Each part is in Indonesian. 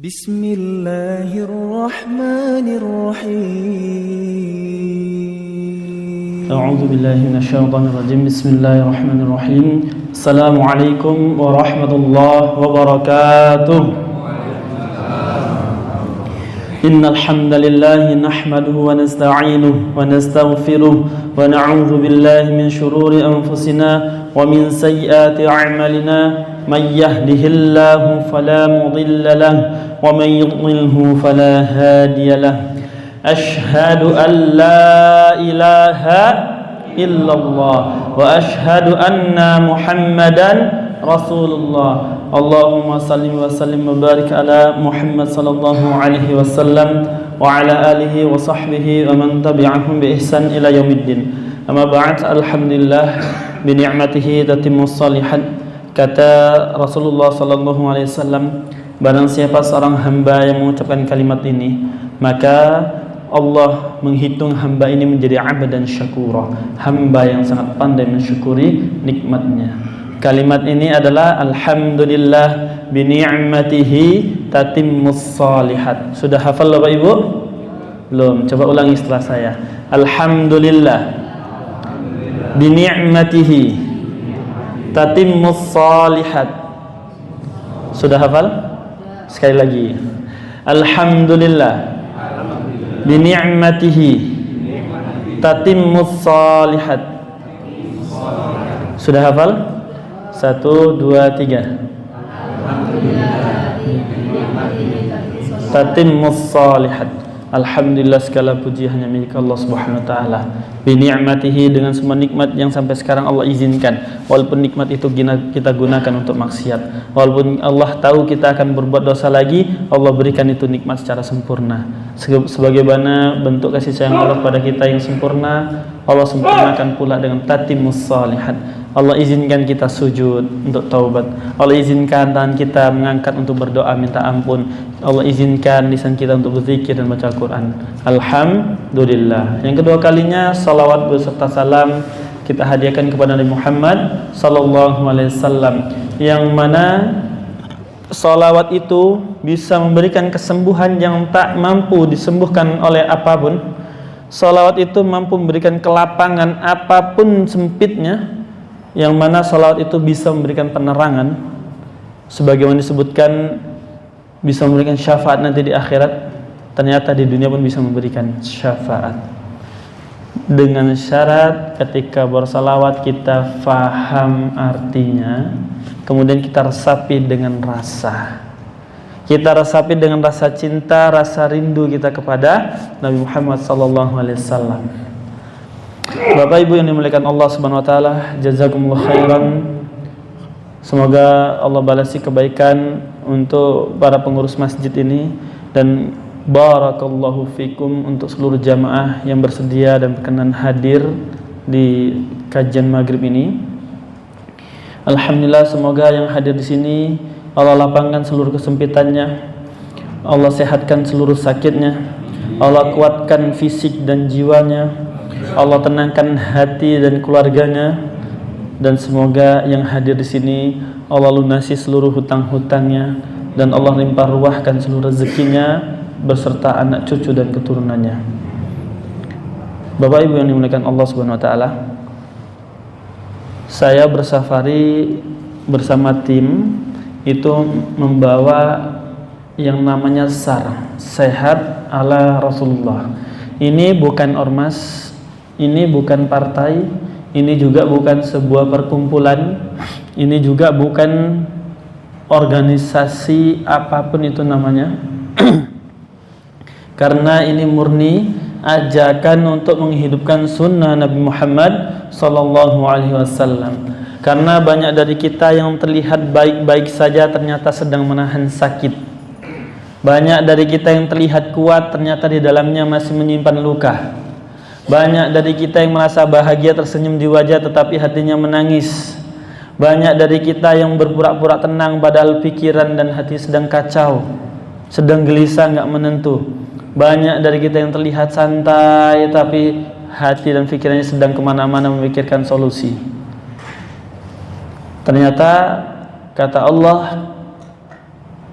بسم الله الرحمن الرحيم أعوذ بالله من الشيطان الرجيم بسم الله الرحمن الرحيم السلام عليكم ورحمة الله وبركاته إن الحمد لله نحمده ونستعينه ونستغفره ونعوذ بالله من شرور أنفسنا ومن سيئات أعمالنا من يهده الله فلا مضل له ومن يضلله فلا هادي له أشهد أن لا إله إلا الله وأشهد أن محمدا رسول الله اللهم صل وسلم وبارك على محمد صلى الله عليه وسلم وعلى آله وصحبه ومن تبعهم بإحسان إلى يوم الدين أما بعد alhamdulillah bini'matihi tatimmus shalihat. Kata Rasulullah sallallahu alaihi wasallam, barang siapa seorang hamba yang mengucapkan kalimat ini, maka Allah menghitung hamba ini menjadi abdan syakura, hamba yang sangat pandai mensyukuri nikmatnya. Kalimat ini adalah alhamdulillah bini'matihi tatimmus shalihat. Sudah hafal Bapak Ibu? Belum? Coba ulangi setelah saya. Alhamdulillah bini'matihi tatimmus shalihat. Sudah hafal? Sekali lagi. Alhamdulillah bini'matihi tatimmus shalihat. Sudah hafal? 1, 2, 3. Tatimmus shalihat. Alhamdulillah segala puji hanya milik Allah Subhanahu wa taala. Bi ni'matihi, dengan semua nikmat yang sampai sekarang Allah izinkan. Walaupun nikmat itu kita gunakan untuk maksiat. Walaupun Allah tahu kita akan berbuat dosa lagi, Allah berikan itu nikmat secara sempurna. Sebagaimana bentuk kasih sayang Allah pada kita yang sempurna, Allah sempurnakan pula dengan tatimmus shalihat. Allah izinkan kita sujud untuk taubat. Allah izinkan tangan kita mengangkat untuk berdoa minta ampun. Allah izinkan lisan kita untuk berzikir dan baca Al-Quran. Alhamdulillah. Yang kedua kalinya, salawat beserta salam kita hadiahkan kepada Nabi Muhammad sallallahu alaihi wasallam, yang mana salawat itu bisa memberikan kesembuhan yang tak mampu disembuhkan oleh apapun. Salawat itu mampu memberikan kelapangan apapun sempitnya, yang mana salawat itu bisa memberikan penerangan, sebagaimana disebutkan bisa memberikan syafaat nanti di akhirat. Ternyata di dunia pun bisa memberikan syafaat, dengan syarat ketika bersalawat kita faham artinya, kemudian kita resapi dengan rasa. Kita resapi dengan rasa cinta, rasa rindu kita kepada Nabi Muhammad sallallahu alaihi wasallam. Bapak Ibu yang dimuliakan Allah Subhanahu wa taala, jazakumullah khairan. Semoga Allah balasi kebaikan untuk para pengurus masjid ini, dan barakallahu fikum untuk seluruh jamaah yang bersedia dan berkenan hadir di kajian maghrib ini. Alhamdulillah, semoga yang hadir di sini Allah lapangkan seluruh kesempitannya, Allah sehatkan seluruh sakitnya, Allah kuatkan fisik dan jiwanya, Allah tenangkan hati dan keluarganya, dan semoga yang hadir di sini Allah lunasi seluruh hutang-hutangnya, dan Allah limpah ruahkan seluruh rezekinya beserta anak cucu dan keturunannya. Bapak Ibu yang dimuliakan Allah Subhanahu wa taala, saya bersafari bersama tim itu membawa yang namanya SAR, Sehat ala Rasulullah. Ini bukan ormas, ini bukan partai, ini juga bukan sebuah perkumpulan, ini juga bukan organisasi apapun itu namanya. Karena ini murni ajakan untuk menghidupkan sunnah Nabi Muhammad sallallahu alaihi wasallam. Karena banyak dari kita yang terlihat baik-baik saja ternyata sedang menahan sakit. Banyak dari kita yang terlihat kuat ternyata di dalamnya masih menyimpan luka. Banyak dari kita yang merasa bahagia tersenyum di wajah tetapi hatinya menangis. Banyak dari kita yang berpura-pura tenang padahal pikiran dan hati sedang kacau, sedang gelisah, enggak menentu. Banyak dari kita yang terlihat santai tapi hati dan pikirannya sedang kemana-mana memikirkan solusi. Ternyata kata Allah,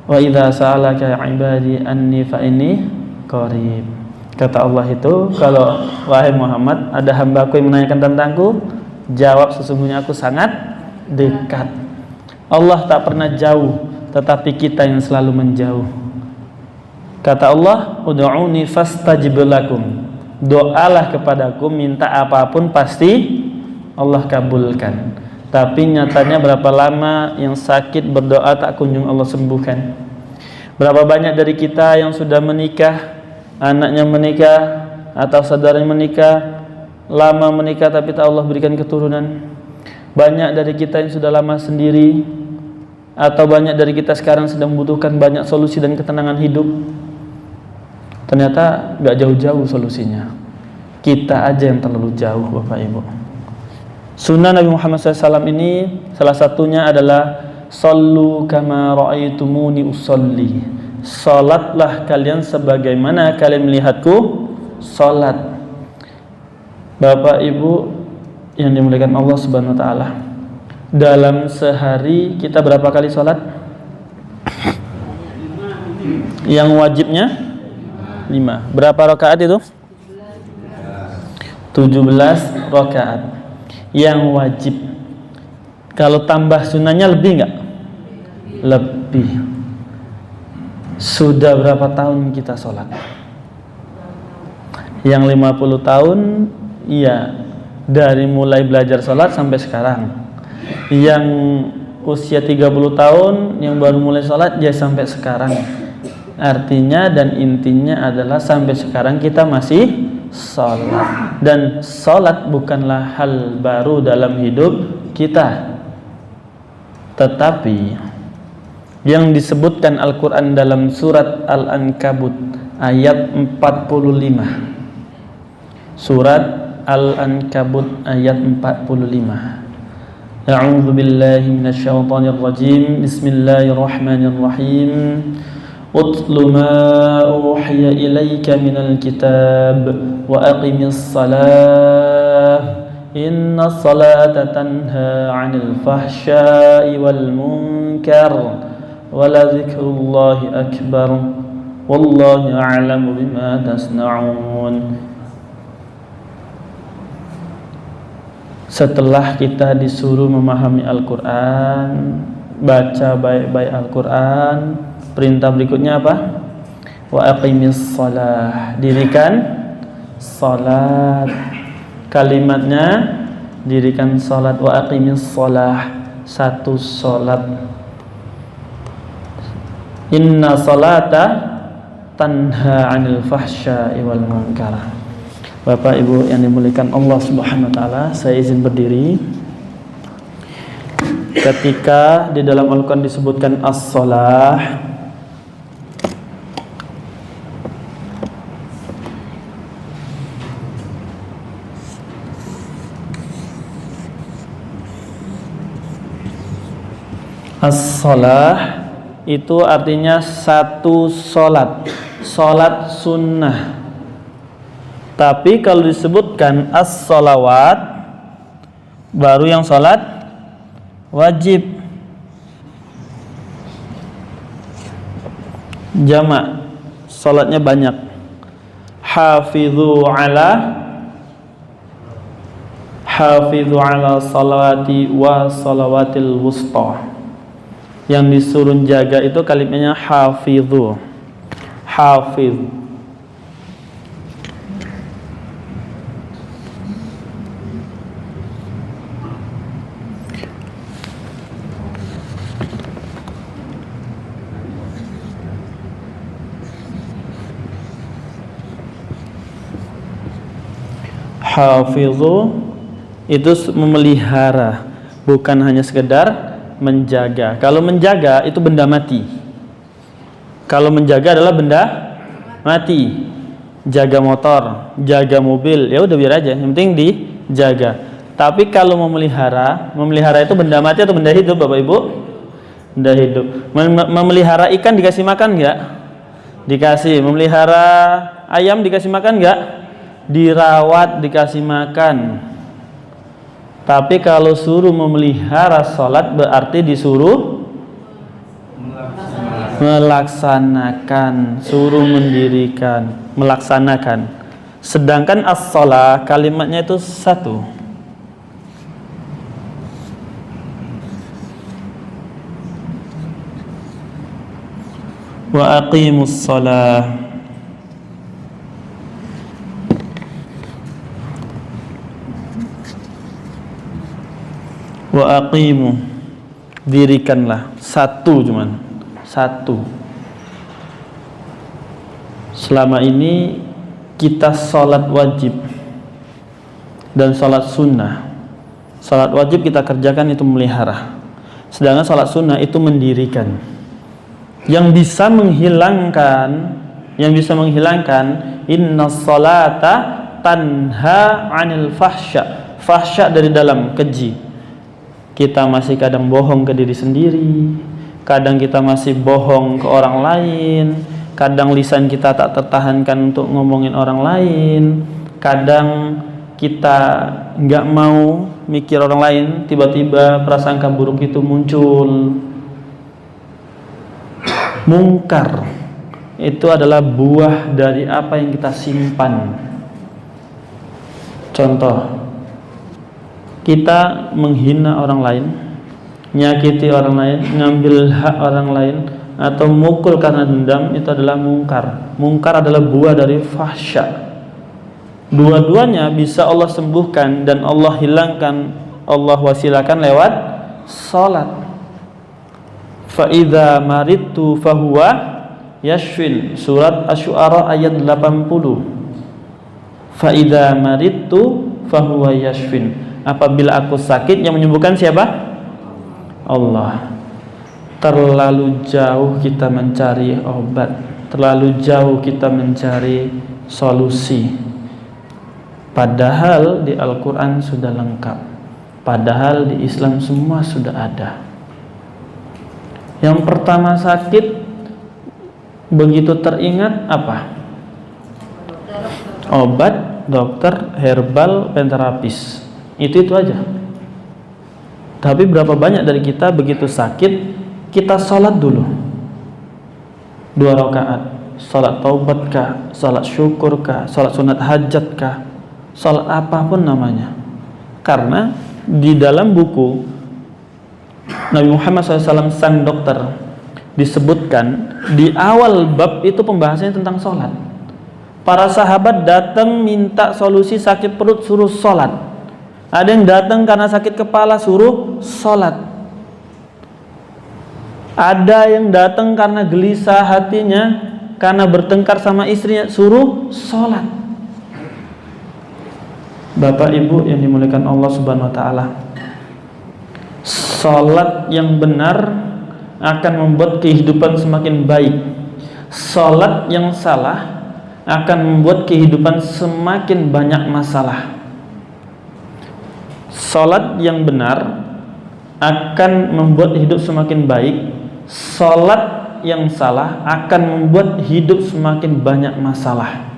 Wa idza sa'alaka 'ibadi anni fa inni qarib. Kata Allah itu, kalau wahai Muhammad ada hambaku yang menanyakan tentangku, jawab sesungguhnya aku sangat dekat. Allah tak pernah jauh, tetapi kita yang selalu menjauh. Kata Allah, ud'uni fastajib lakum. Doalah kepadaku, minta apapun pasti Allah kabulkan. Tapi nyatanya berapa lama yang sakit berdoa tak kunjung Allah sembuhkan. Berapa banyak dari kita yang sudah menikah, anaknya menikah atau saudaranya menikah, lama menikah tapi tak Allah berikan keturunan. Banyak dari kita yang sudah lama sendiri, atau banyak dari kita sekarang sedang membutuhkan banyak solusi dan ketenangan hidup. Ternyata gak jauh-jauh solusinya, kita aja yang terlalu jauh, Bapak Ibu. Sunnah Nabi Muhammad SAW ini salah satunya adalah sallu kama ra'aitumuni usolli. Salatlah kalian sebagaimana kalian melihatku salat. Bapak Ibu yang dimuliakan Allah Subhanahu wa taala, dalam sehari kita berapa kali salat? Yang wajibnya 5. Berapa rakaat itu? 17 rakaat. Yang wajib. Kalau tambah sunnahnya lebih enggak? Lebih. Sudah berapa tahun kita sholat? Yang 50 tahun, iya, dari mulai belajar sholat sampai sekarang. Yang usia 30 tahun, yang baru mulai sholat, ya sampai sekarang. Artinya dan intinya adalah sampai sekarang kita masih sholat. Dan sholat bukanlah hal baru dalam hidup kita. Tetapi yang disebutkan Al-Quran dalam surat Al-Ankabut ayat 45. Surat Al-Ankabut ayat 45. A'udzu billahi minasyaitonir rajim. Bismillahirrahmanirrahim. Utlu ma uhiya ilaika minal kitab wa aqimis salah. Inna salata tanha 'anil fahsya'i wal munkar wa la dzikrullahi akbar wallahu a'lamu bima tasna'un. Setelah kita disuruh memahami Al-Quran, baca baik-baik Al-Quran, perintah berikutnya apa? Wa aqimis salah, dirikan salat. Kalimatnya dirikan salat, wa aqimis salah, satu salat. Inna salata tanha 'anil fahsya'i wal munkar. Bapak Ibu yang dimuliakan Allah Subhanahu wa taala, saya izin berdiri. Ketika di dalam Al-Quran disebutkan as-salah, as-salah itu artinya satu solat, solat sunnah. Tapi kalau disebutkan as-salawat, baru yang solat wajib. Jamak, solatnya banyak. Hafidhu ala salawati wa salawatil wusta. Yang disuruh jaga itu kalimatnya hafidhu. Hafidh. Hafidhu itu memelihara, bukan hanya sekedar menjaga. Kalau menjaga itu benda mati. Kalau menjaga adalah benda mati. Jaga motor, jaga mobil, ya udah biar aja, yang penting dijaga. Tapi kalau memelihara, memelihara itu benda mati atau benda hidup, Bapak Ibu? Benda hidup. Memelihara ikan dikasih makan enggak? Dikasih. Memelihara ayam dikasih makan enggak? Dirawat, dikasih makan. Tapi kalau suruh memelihara salat berarti disuruh Melaksanakan, suruh mendirikan, melaksanakan. Sedangkan as-shalah kalimatnya itu satu. Wa aqimus shalah. Wa aqimu, dirikanlah. Satu cuman, satu. Selama ini kita sholat wajib dan sholat sunnah. Sholat wajib kita kerjakan itu melihara, sedangkan sholat sunnah itu mendirikan. Yang bisa menghilangkan inna sholata tanha anil fahsya. Fahsya dari dalam, keji. Kita masih kadang bohong ke diri sendiri, kadang kita masih bohong ke orang lain, kadang lisan kita tak tertahankan untuk ngomongin orang lain, kadang kita nggak mau mikir orang lain, tiba-tiba prasangka buruk itu muncul. Mungkar itu adalah buah dari apa yang kita simpan. Contoh, kita menghina orang lain, nyakiti orang lain, ngambil hak orang lain, atau mukul karena dendam, itu adalah mungkar. Mungkar adalah buah dari fahsya. Dua-duanya bisa Allah sembuhkan dan Allah hilangkan, Allah wasilakan lewat salat. Fa idza maridtu fahuwa yashfin, surat Asy-Syu'ara ayat 80. Fa idza maridtu fahuwa yashfin, apabila aku sakit, yang menyembuhkan siapa? Allah. Terlalu jauh kita mencari obat, terlalu jauh kita mencari solusi, padahal di Al-Quran sudah lengkap, padahal di Islam semua sudah ada. Yang pertama sakit, begitu teringat apa? Obat, dokter, herbal, penterapis. Itu aja. Tapi berapa banyak dari kita begitu sakit, kita sholat dulu 2 rakaat, sholat taubat kah, sholat syukur kah, sholat sunat hajat kah, sholat apapun namanya. Karena di dalam buku Nabi Muhammad SAW sang dokter disebutkan di awal bab itu pembahasannya tentang sholat. Para sahabat datang minta solusi sakit perut, suruh sholat. Ada yang datang karena sakit kepala, suruh sholat. Ada yang datang karena gelisah hatinya, karena bertengkar sama istrinya, suruh sholat. Bapak Ibu yang dimuliakan Allah Subhanahu wa taala, sholat yang benar akan membuat kehidupan semakin baik. Sholat yang salah akan membuat kehidupan semakin banyak masalah. Sholat yang benar akan membuat hidup semakin baik. Sholat yang salah akan membuat hidup semakin banyak masalah.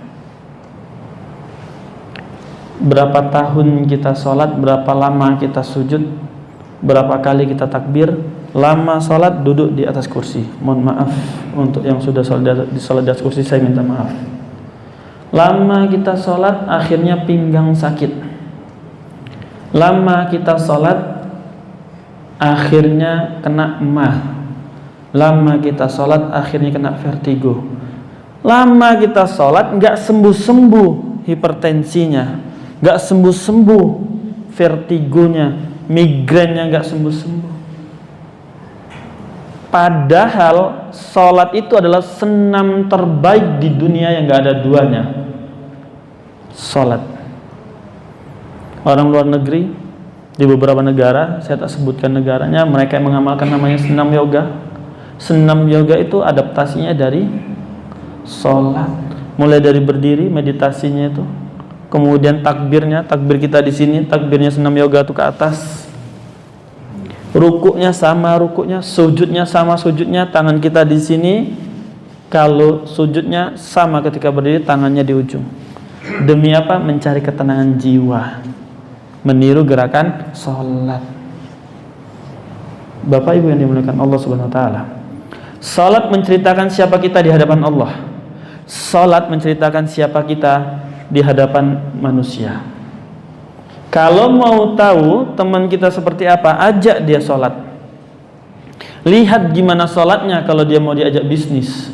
Berapa tahun kita sholat, berapa lama kita sujud, berapa kali kita takbir, lama sholat duduk di atas kursi. Mohon maaf untuk yang sudah sholat di atas kursi, saya minta maaf. Lama kita sholat, akhirnya pinggang sakit. Lama kita sholat, akhirnya kena emah. Lama kita sholat, akhirnya kena vertigo. Lama kita sholat, nggak sembuh-sembuh hipertensinya, nggak sembuh-sembuh vertigonya, migrennya nggak sembuh-sembuh. Padahal sholat itu adalah senam terbaik di dunia yang nggak ada duanya. Sholat. Orang luar negeri di beberapa negara, saya tak sebutkan negaranya, mereka yang mengamalkan namanya senam yoga. Senam yoga itu adaptasinya dari sholat. Mulai dari berdiri, meditasinya itu, kemudian takbirnya, takbir kita di sini, takbirnya senam yoga itu ke atas. Rukuknya sama rukuknya, sujudnya sama sujudnya, tangan kita di sini. Kalau sujudnya sama ketika berdiri, tangannya di ujung. Demi apa? Mencari ketenangan jiwa, meniru gerakan sholat. Bapak Ibu yang dimuliakan Allah Subhanahu wa taala, Salat menceritakan siapa kita di hadapan Allah. Salat menceritakan siapa kita di hadapan manusia. Kalau mau tahu teman kita seperti apa, ajak dia salat. Lihat gimana salatnya kalau dia mau diajak bisnis.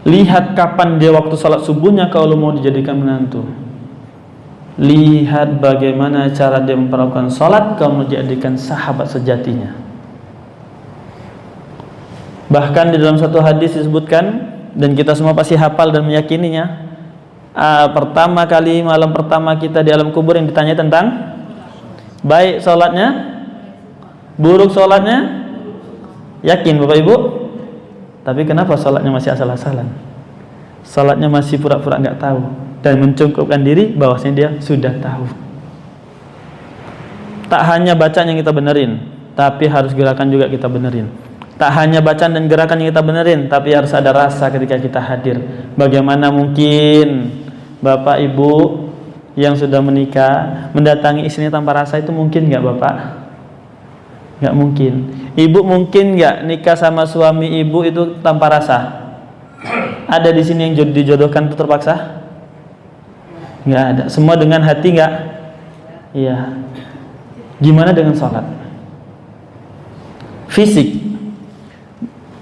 Lihat kapan dia waktu salat subuhnya kalau mau dijadikan menantu. Lihat bagaimana cara dia memperlakukan salat kalau mau dijadikan sahabat sejatinya. Bahkan di dalam satu hadis disebutkan, dan kita semua pasti hafal dan meyakininya, pertama kali malam pertama kita di alam kubur yang ditanya tentang baik salatnya, buruk salatnya. Yakin Bapak Ibu? Tapi kenapa salatnya masih asal-asalan? Salatnya masih pura-pura enggak tahu dan mencukupkan diri bahwasanya dia sudah tahu. Tak hanya bacaan yang kita benerin, tapi harus gerakan juga kita benerin. Tak hanya bacaan dan gerakan yang kita benerin, tapi harus ada rasa ketika kita hadir. Bagaimana mungkin Bapak Ibu yang sudah menikah mendatangi istrinya tanpa rasa, itu mungkin nggak Bapak? Nggak mungkin. Ibu mungkin nggak nikah sama suami ibu itu tanpa rasa? Ada di sini yang dijodohkan itu terpaksa? Nggak ada. Semua dengan hati nggak? Iya. Gimana dengan sholat? Fisik.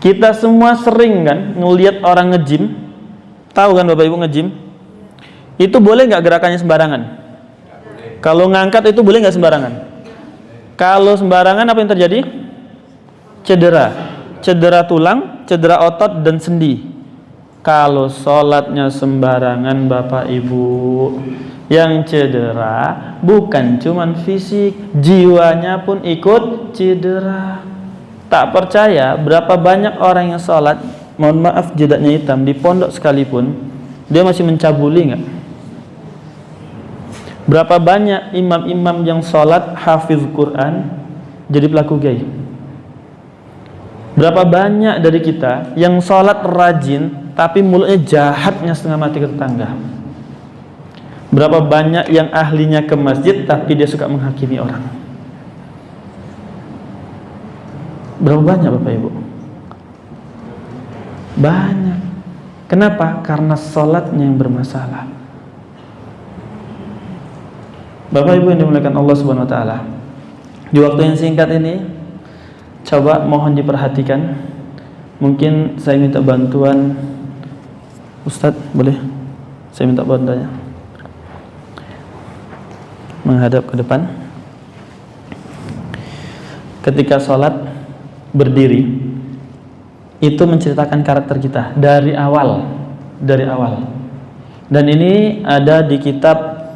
Kita semua sering kan ngelihat orang nge-gym. Tahu kan Bapak Ibu nge-gym? Itu boleh nggak gerakannya sembarangan? Kalau ngangkat itu boleh nggak sembarangan? Kalau sembarangan apa yang terjadi? Cedera tulang, cedera otot dan sendi. Kalau sholatnya sembarangan Bapak Ibu, yang cedera bukan cuman fisik, jiwanya pun ikut cedera. Tak percaya berapa banyak orang yang sholat, mohon maaf jedaknya hitam, di pondok sekalipun dia masih mencabuli nggak? Berapa banyak imam-imam yang sholat hafiz Quran jadi pelaku gay? Berapa banyak dari kita yang sholat rajin tapi mulutnya jahatnya setengah mati ke tetangga? Berapa banyak yang ahlinya ke masjid tapi dia suka menghakimi orang? Berapa banyak Bapak Ibu? Banyak. Kenapa? Karena sholatnya yang bermasalah. Bapak Ibu yang dimuliakan Allah Subhanahu wa taala, di waktu yang singkat ini coba mohon diperhatikan. Mungkin saya minta bantuan Ustadz, boleh? Saya minta bantuannya. Menghadap ke depan. Ketika sholat berdiri, itu menceritakan karakter kita dari awal. Dan ini ada di kitab,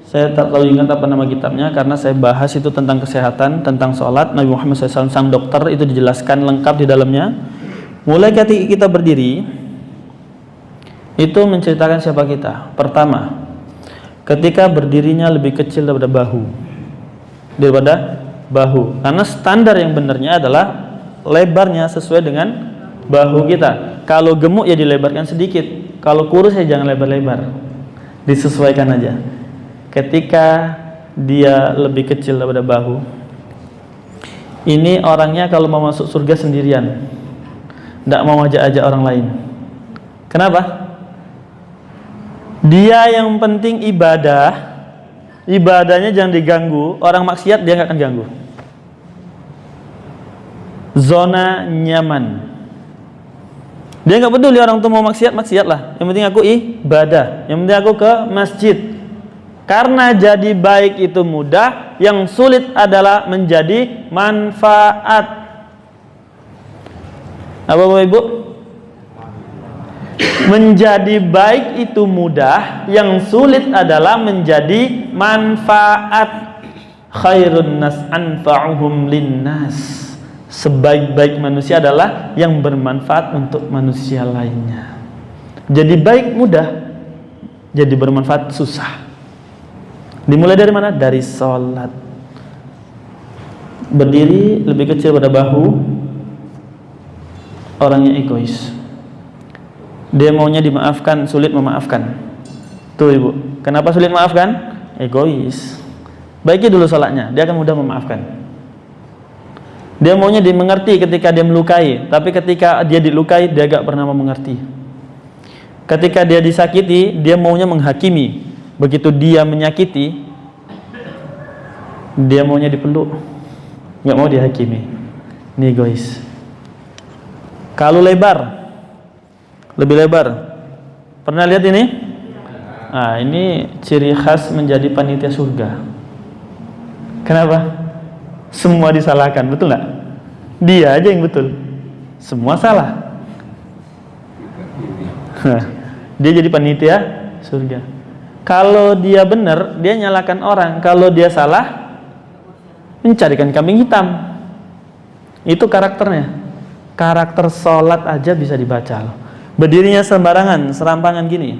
saya tak tahu ingat apa nama kitabnya karena saya bahas itu tentang kesehatan, tentang sholat. Nabi Muhammad SAW sang dokter itu dijelaskan lengkap di dalamnya. Mulai ketika kita berdiri itu menceritakan siapa kita. Pertama, ketika berdirinya lebih kecil daripada bahu, karena standar yang benarnya adalah lebarnya sesuai dengan bahu kita. Kalau gemuk ya dilebarkan sedikit, kalau kurus ya jangan lebar-lebar, disesuaikan aja. Ketika dia lebih kecil daripada bahu, ini orangnya kalau mau masuk surga sendirian, tidak mau ajak-ajak orang lain. Kenapa? Dia yang penting ibadahnya jangan diganggu. Orang maksiat dia nggak akan ganggu. Zona nyaman. Dia nggak peduli orang tuh mau maksiat lah. Yang penting aku ibadah. Yang penting aku ke masjid. Karena jadi baik itu mudah, yang sulit adalah menjadi manfaat. Apa Bapak Ibu? Menjadi baik itu mudah, yang sulit adalah menjadi manfaat. Khairun nas anfa'uhum linnas. Sebaik-baik manusia adalah yang bermanfaat untuk manusia lainnya. Jadi baik mudah, jadi bermanfaat susah. Dimulai dari mana? Dari sholat. Berdiri lebih kecil pada bahu, orangnya egois. Dia maunya dimaafkan, sulit memaafkan. Tuh Ibu, kenapa sulit memaafkan? Egois. Baiki dulu sholatnya, dia akan mudah memaafkan. Dia maunya dimengerti ketika dia melukai, tapi ketika dia dilukai dia gak pernah mau mengerti. Ketika dia disakiti, dia maunya menghakimi. Begitu dia menyakiti, dia maunya dipeluk, gak mau dihakimi. Ini egois. Kalau lebar, lebih lebar. Pernah lihat ini? Nah, ini ciri khas menjadi panitia surga. Kenapa? Semua disalahkan, betul nggak? Dia aja yang betul, semua salah. Dia jadi panitia surga. Kalau dia benar, dia nyalakan orang. Kalau dia salah, mencarikan kambing hitam. Itu karakternya. Karakter sholat aja bisa dibaca loh. Berdirinya sembarangan, serampangan gini.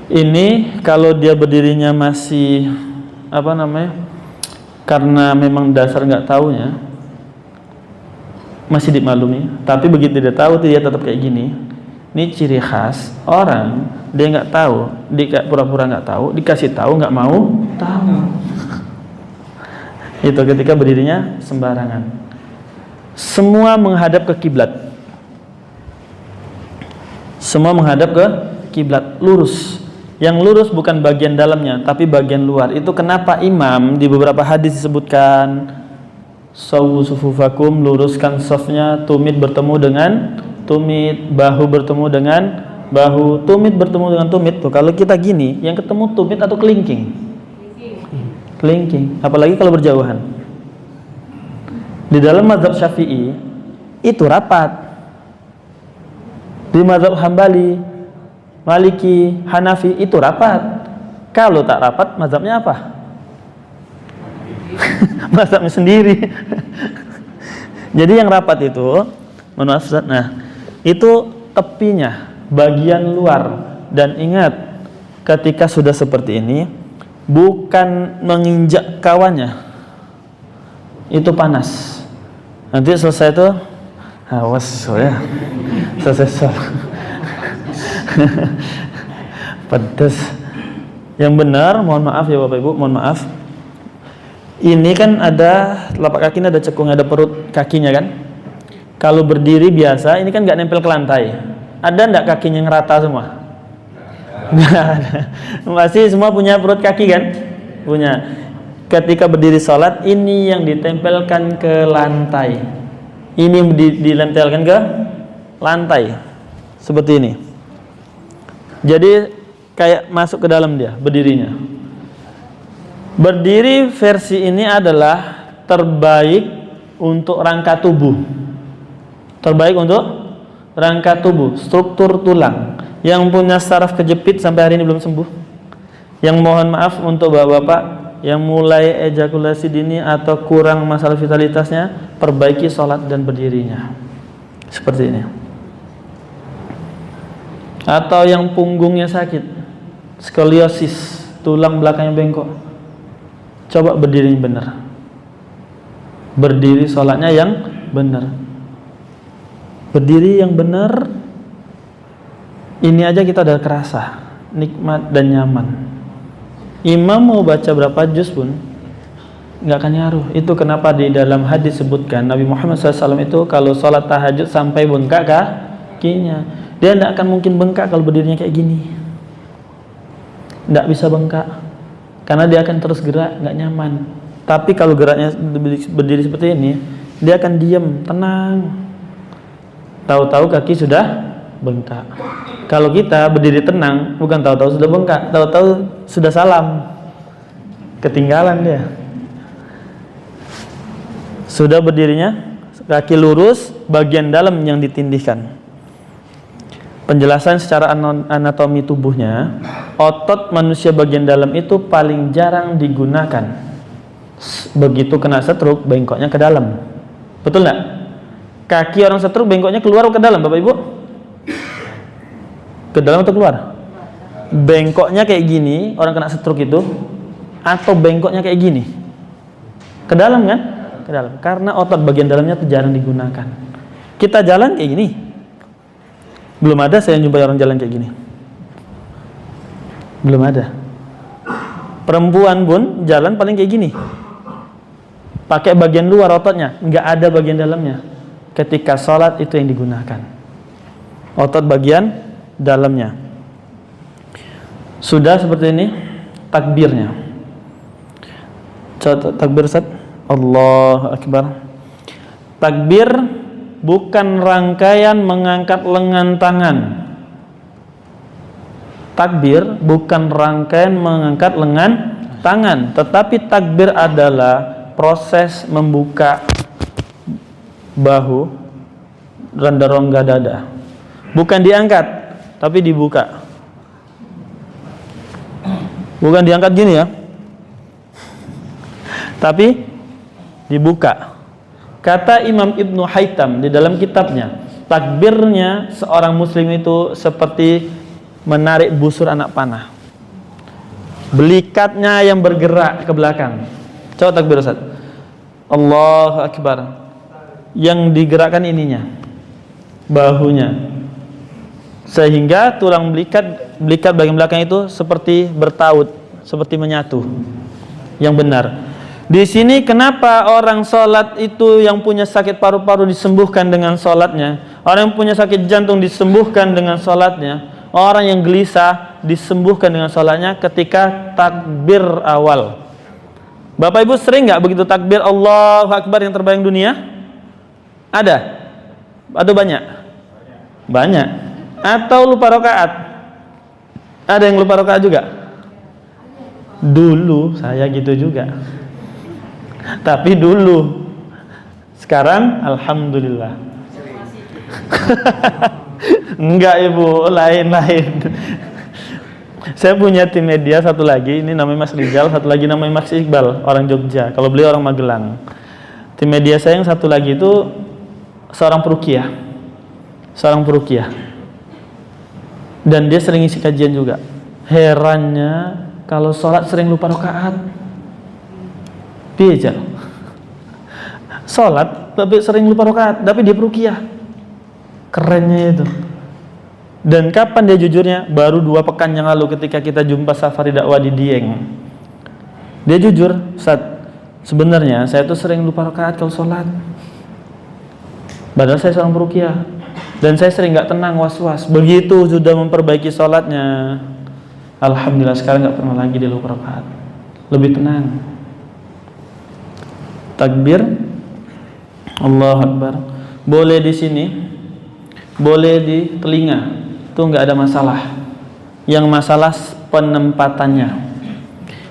Ini kalau dia berdirinya masih karena memang dasar nggak taunya, masih dimaklumi. Tapi begitu dia tahu, dia tetap kayak gini. Ini ciri khas orang, dia nggak tahu, dia pura-pura nggak tahu, dikasih tahu nggak mau tahu. Itu ketika berdirinya sembarangan. Semua menghadap ke kiblat. Semua menghadap ke kiblat, lurus. Yang lurus bukan bagian dalamnya, tapi bagian luar. Itu kenapa imam di beberapa hadis disebutkan sawu sufufakum, luruskan safnya, tumit bertemu dengan tumit, bahu bertemu dengan bahu, tumit bertemu dengan tumit. Tuh kalau kita gini, yang ketemu tumit atau kelingking? Kelingking. Apalagi kalau berjauhan. Di dalam mazhab Syafi'i itu rapat. Di mazhab Hambali, Maliki, Hanafi itu rapat. Kalau tak rapat, mazhabnya apa? Mazhabnya sendiri. Jadi yang rapat itu, mohon maaf Ustaz, nah itu tepinya, bagian luar. Dan ingat, ketika sudah seperti ini, bukan menginjak kawannya, itu panas. Nanti selesai itu awas ya, selesai pedas. Yang benar, mohon maaf ya Bapak Ibu, mohon maaf. Ini kan ada telapak kakinya, ada cekung, ada perut kakinya kan. Kalau berdiri biasa, ini kan nggak nempel ke lantai. Ada nggak kakinya yang rata semua? Nggak ada. Masih semua punya perut kaki kan? Punya. Ketika berdiri sholat, ini yang ditempelkan ke lantai. Ini dilempelkan ke lantai. Seperti ini. Jadi kayak masuk ke dalam dia berdirinya. Berdiri versi ini adalah terbaik untuk rangka tubuh. Terbaik untuk rangka tubuh, struktur tulang. Yang punya saraf kejepit sampai hari ini belum sembuh. Yang mohon maaf untuk bapak-bapak yang mulai ejakulasi dini atau kurang masalah vitalitasnya, perbaiki sholat dan berdirinya. Seperti ini. Atau yang punggungnya sakit, skoliosis, tulang belakangnya bengkok, coba berdiri yang benar. Berdiri sholatnya yang benar. Berdiri yang benar, ini aja kita udah kerasa nikmat dan nyaman. Imam mau baca berapa juz pun nggak akan nyaruh. Itu kenapa di dalam hadis sebutkan Nabi Muhammad SAW itu kalau sholat tahajud sampai bengkak kakinya. Dia tidak akan mungkin bengkak kalau berdirinya kayak gini. Tidak bisa bengkak karena dia akan terus gerak, nggak nyaman. Tapi kalau geraknya berdiri seperti ini, dia akan diam, tenang. Tahu-tahu kaki sudah bengkak. Kalau kita berdiri tenang, bukan tahu-tahu sudah bengkak, tahu-tahu sudah salam, ketinggalan dia. Sudah berdirinya kaki lurus, bagian dalam yang ditindihkan. Penjelasan secara anatomi tubuhnya, otot manusia bagian dalam itu paling jarang digunakan. Begitu kena stroke, bengkoknya ke dalam. Betul nggak? Kaki orang stroke bengkoknya keluar ke dalam, Bapak Ibu? Ke dalam atau keluar? Bengkoknya kayak gini, orang kena stroke itu, atau bengkoknya kayak gini? Ke dalam kan? Ke dalam. Karena otot bagian dalamnya itu jarang digunakan. Kita jalan kayak gini. Belum ada saya jumpai orang jalan kayak gini. Belum ada. Perempuan pun jalan paling kayak gini. pakai bagian luar ototnya, nggak ada bagian dalamnya. Ketika sholat itu yang digunakan, otot bagian dalamnya. Sudah seperti ini takbirnya. Coba takbir Ustaz. Allahu Akbar. Takbir bukan rangkaian mengangkat lengan tangan. Takbir bukan rangkaian mengangkat lengan tangan, tetapi takbir adalah proses membuka bahu dan rongga dada. Bukan diangkat, tapi dibuka. Bukan diangkat gini ya, tapi dibuka. Kata Imam Ibnu Haytham di dalam kitabnya, takbirnya seorang muslim itu seperti menarik busur anak panah. Belikatnya yang bergerak ke belakang. Coba takbir Ustaz. Allahu Akbar. Yang digerakkan ininya, bahunya. Sehingga tulang belikat bagian belakang itu seperti bertaut, seperti menyatu. Yang benar. Di sini kenapa orang sholat itu yang punya sakit paru-paru disembuhkan dengan sholatnya, orang yang punya sakit jantung disembuhkan dengan sholatnya, orang yang gelisah disembuhkan dengan sholatnya ketika takbir awal. Bapak Ibu sering nggak begitu takbir Allahu Akbar yang terbayang dunia? Ada? Atau banyak? Banyak. Atau lupa rakaat? Ada yang lupa rakaat juga? Dulu saya gitu juga. Tapi dulu. Sekarang alhamdulillah. Enggak Ibu, lain-lain. Saya punya tim media satu lagi, ini namanya Mas Rizal, satu lagi namanya Mas Iqbal, orang Jogja. Kalau beliau orang Magelang. Tim media saya yang satu lagi itu seorang peruqyah. Seorang peruqyah. Dan dia sering isi kajian juga. Herannya kalau sholat sering lupa rakaat. Dia sholat tapi sering lupa rakaat, tapi dia peruqyah. Kerennya itu. Dan kapan dia jujurnya? Baru 2 pekan yang lalu ketika kita jumpa safari dakwah di Dieng. Dia jujur, Ustaz, sebenarnya saya tuh sering lupa rakaat kalau sholat. Padahal saya seorang peruqyah. Dan saya sering gak tenang, was-was. Begitu sudah memperbaiki sholatnya, alhamdulillah sekarang gak pernah lagi dia lupa rakaat. Lebih tenang. Takbir Allahu Akbar. Boleh di sini, boleh di telinga. Itu nggak ada masalah. Yang masalah penempatannya.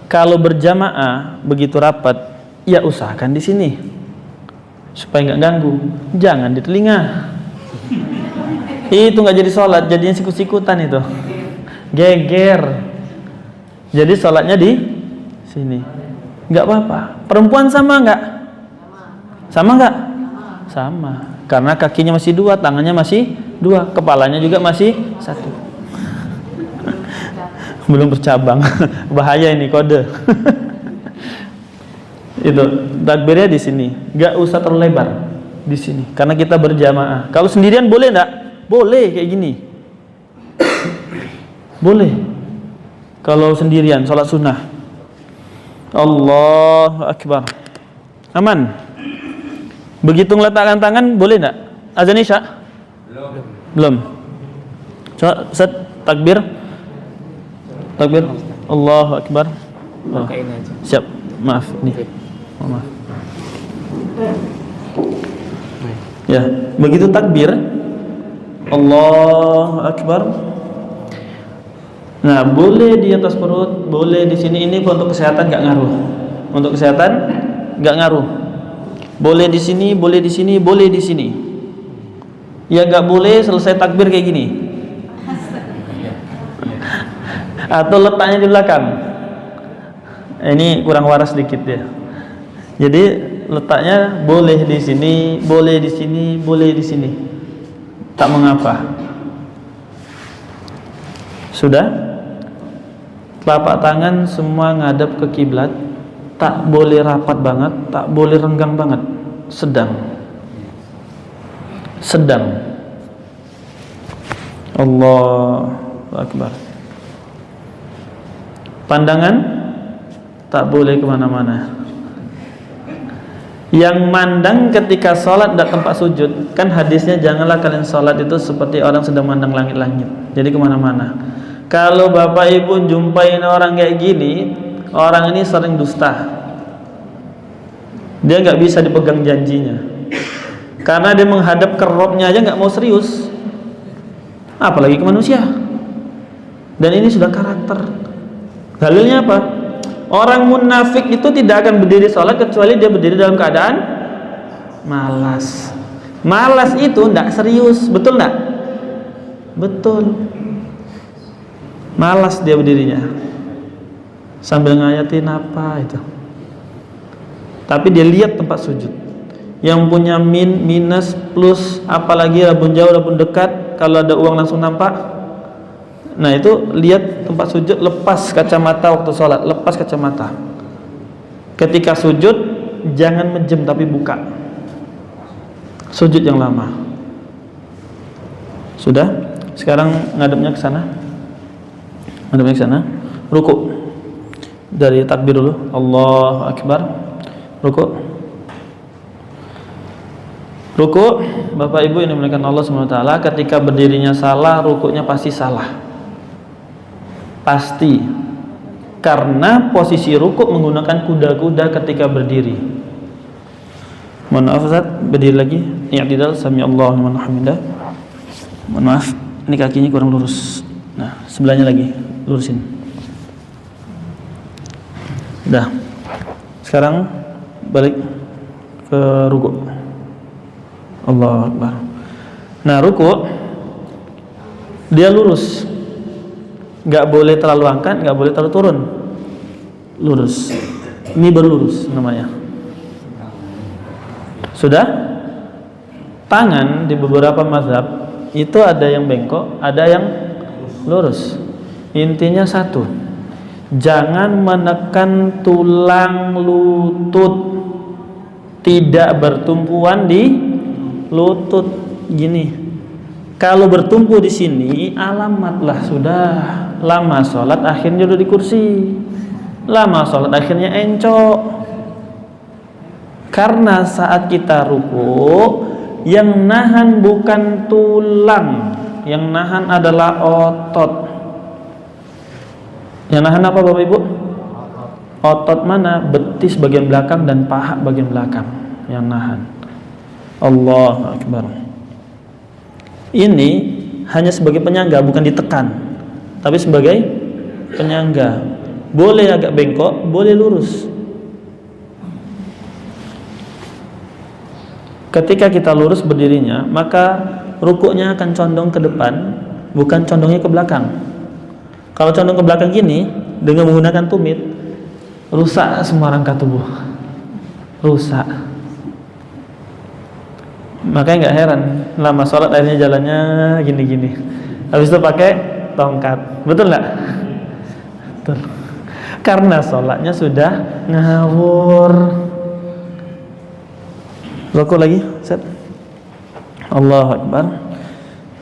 Kalau berjamaah begitu rapat, ya usahakan di sini supaya nggak ganggu. Jangan di telinga. Itu nggak jadi sholat, jadinya sikut-sikutan itu. Geger. Jadi sholatnya di sini. Nggak apa-apa. Perempuan sama nggak? Sama nggak? Sama. Karena kakinya masih 2, tangannya masih 2, kepalanya juga masih 1. Belum bercabang. Bahaya ini kode. Itu takbirnya di sini. Nggak usah terlalu lebar di sini. Karena kita berjamaah. Kalau sendirian boleh nggak? Boleh kayak gini. Boleh. Kalau sendirian sholat sunnah. Allahu Akbar. Aman. Begitu meletakkan tangan boleh enggak? Azan Isya? Belum. Coba set takbir. Takbir. Allahu Akbar. Oh. Siap. Maaf nih. Oh, maaf. Ya, begitu takbir Allahu Akbar. Nah, boleh di atas perut, boleh di sini. Ini untuk kesehatan enggak ngaruh. Untuk kesehatan enggak ngaruh. Boleh di sini, boleh di sini, boleh di sini. Ya nggak boleh selesai takbir kayak gini. Atau letaknya di belakang. Ini kurang waras sedikit ya. Jadi letaknya boleh di sini, boleh di sini, boleh di sini. Tak mengapa. Sudah? Telapak tangan semua ngadap ke kiblat. Tak boleh rapat banget, tak boleh renggang banget. Sedang. Allahu Akbar. Pandangan tak boleh kemana-mana. Yang mandang ketika sholat dan tempat sujud, kan hadisnya janganlah kalian sholat itu seperti orang sedang mandang langit-langit, jadi kemana-mana. Kalau bapak ibu jumpain orang kayak gini, orang ini sering dusta, dia nggak bisa dipegang janjinya, karena dia menghadap ke Robnya aja nggak mau serius, apalagi ke manusia. Dan ini sudah karakter. Dalilnya apa? Orang munafik itu tidak akan berdiri sholat kecuali dia berdiri dalam keadaan malas. Malas itu tidak serius, betul tidak? Betul. Malas dia berdirinya, sambil ngayatin apa itu. Tapi dia lihat tempat sujud. Yang punya minus, plus, apalagi walaupun jauh walaupun dekat, kalau ada uang langsung nampak. Nah itu lihat tempat sujud, lepas kacamata waktu sholat, lepas kacamata. Ketika sujud jangan menjem tapi buka. Sujud yang lama. Sudah? Sekarang ngadepnya ke sana. Ngadepnya ke sana. Ruku. Dari takbir dulu. Allahu Akbar. Ruku. Ruku, Bapak Ibu yang dimuliakan Allah SWT, ketika berdirinya salah, rukunya pasti salah. Pasti, karena posisi rukuk menggunakan kuda-kuda ketika berdiri. Mohon maaf Ustaz, berdiri lagi. I'tidal, sami Allahu liman hamidah. Mohon maaf, ini kakinya kurang lurus. Nah, sebelahnya lagi, lurusin. Udah. Sekarang balik ke rukuk. Allahu Akbar. Nah, rukuk dia lurus. Gak boleh terlalu angkat, gak boleh terlalu turun. Lurus. Ini baru lurus namanya. Sudah? Tangan di beberapa mazhab itu ada yang bengkok, ada yang lurus. Intinya satu, jangan menekan tulang lutut, tidak bertumpuan di lutut gini. Kalau bertumpu di sini, alamatlah sudah lama sholat akhirnya duduk di kursi, lama sholat akhirnya encok. Karena saat kita ruku, yang nahan bukan tulang, yang nahan adalah otot. Yang nahan apa Bapak Ibu? Otot mana? Betis bagian belakang dan paha bagian belakang yang nahan. Allahu Akbar. Ini hanya sebagai penyangga, bukan ditekan, tapi sebagai penyangga. Boleh agak bengkok, boleh lurus. Ketika kita lurus berdirinya, maka rukuknya akan condong ke depan, bukan condongnya ke belakang. Kalau condong ke belakang gini, dengan menggunakan tumit, rusak semua rangka tubuh. Rusak. Makanya nggak heran lama sholat akhirnya jalannya gini-gini. Habis itu pakai tongkat, betul nggak? Betul. Karena sholatnya sudah ngawur. Rukuk lagi, set. Allahu Akbar.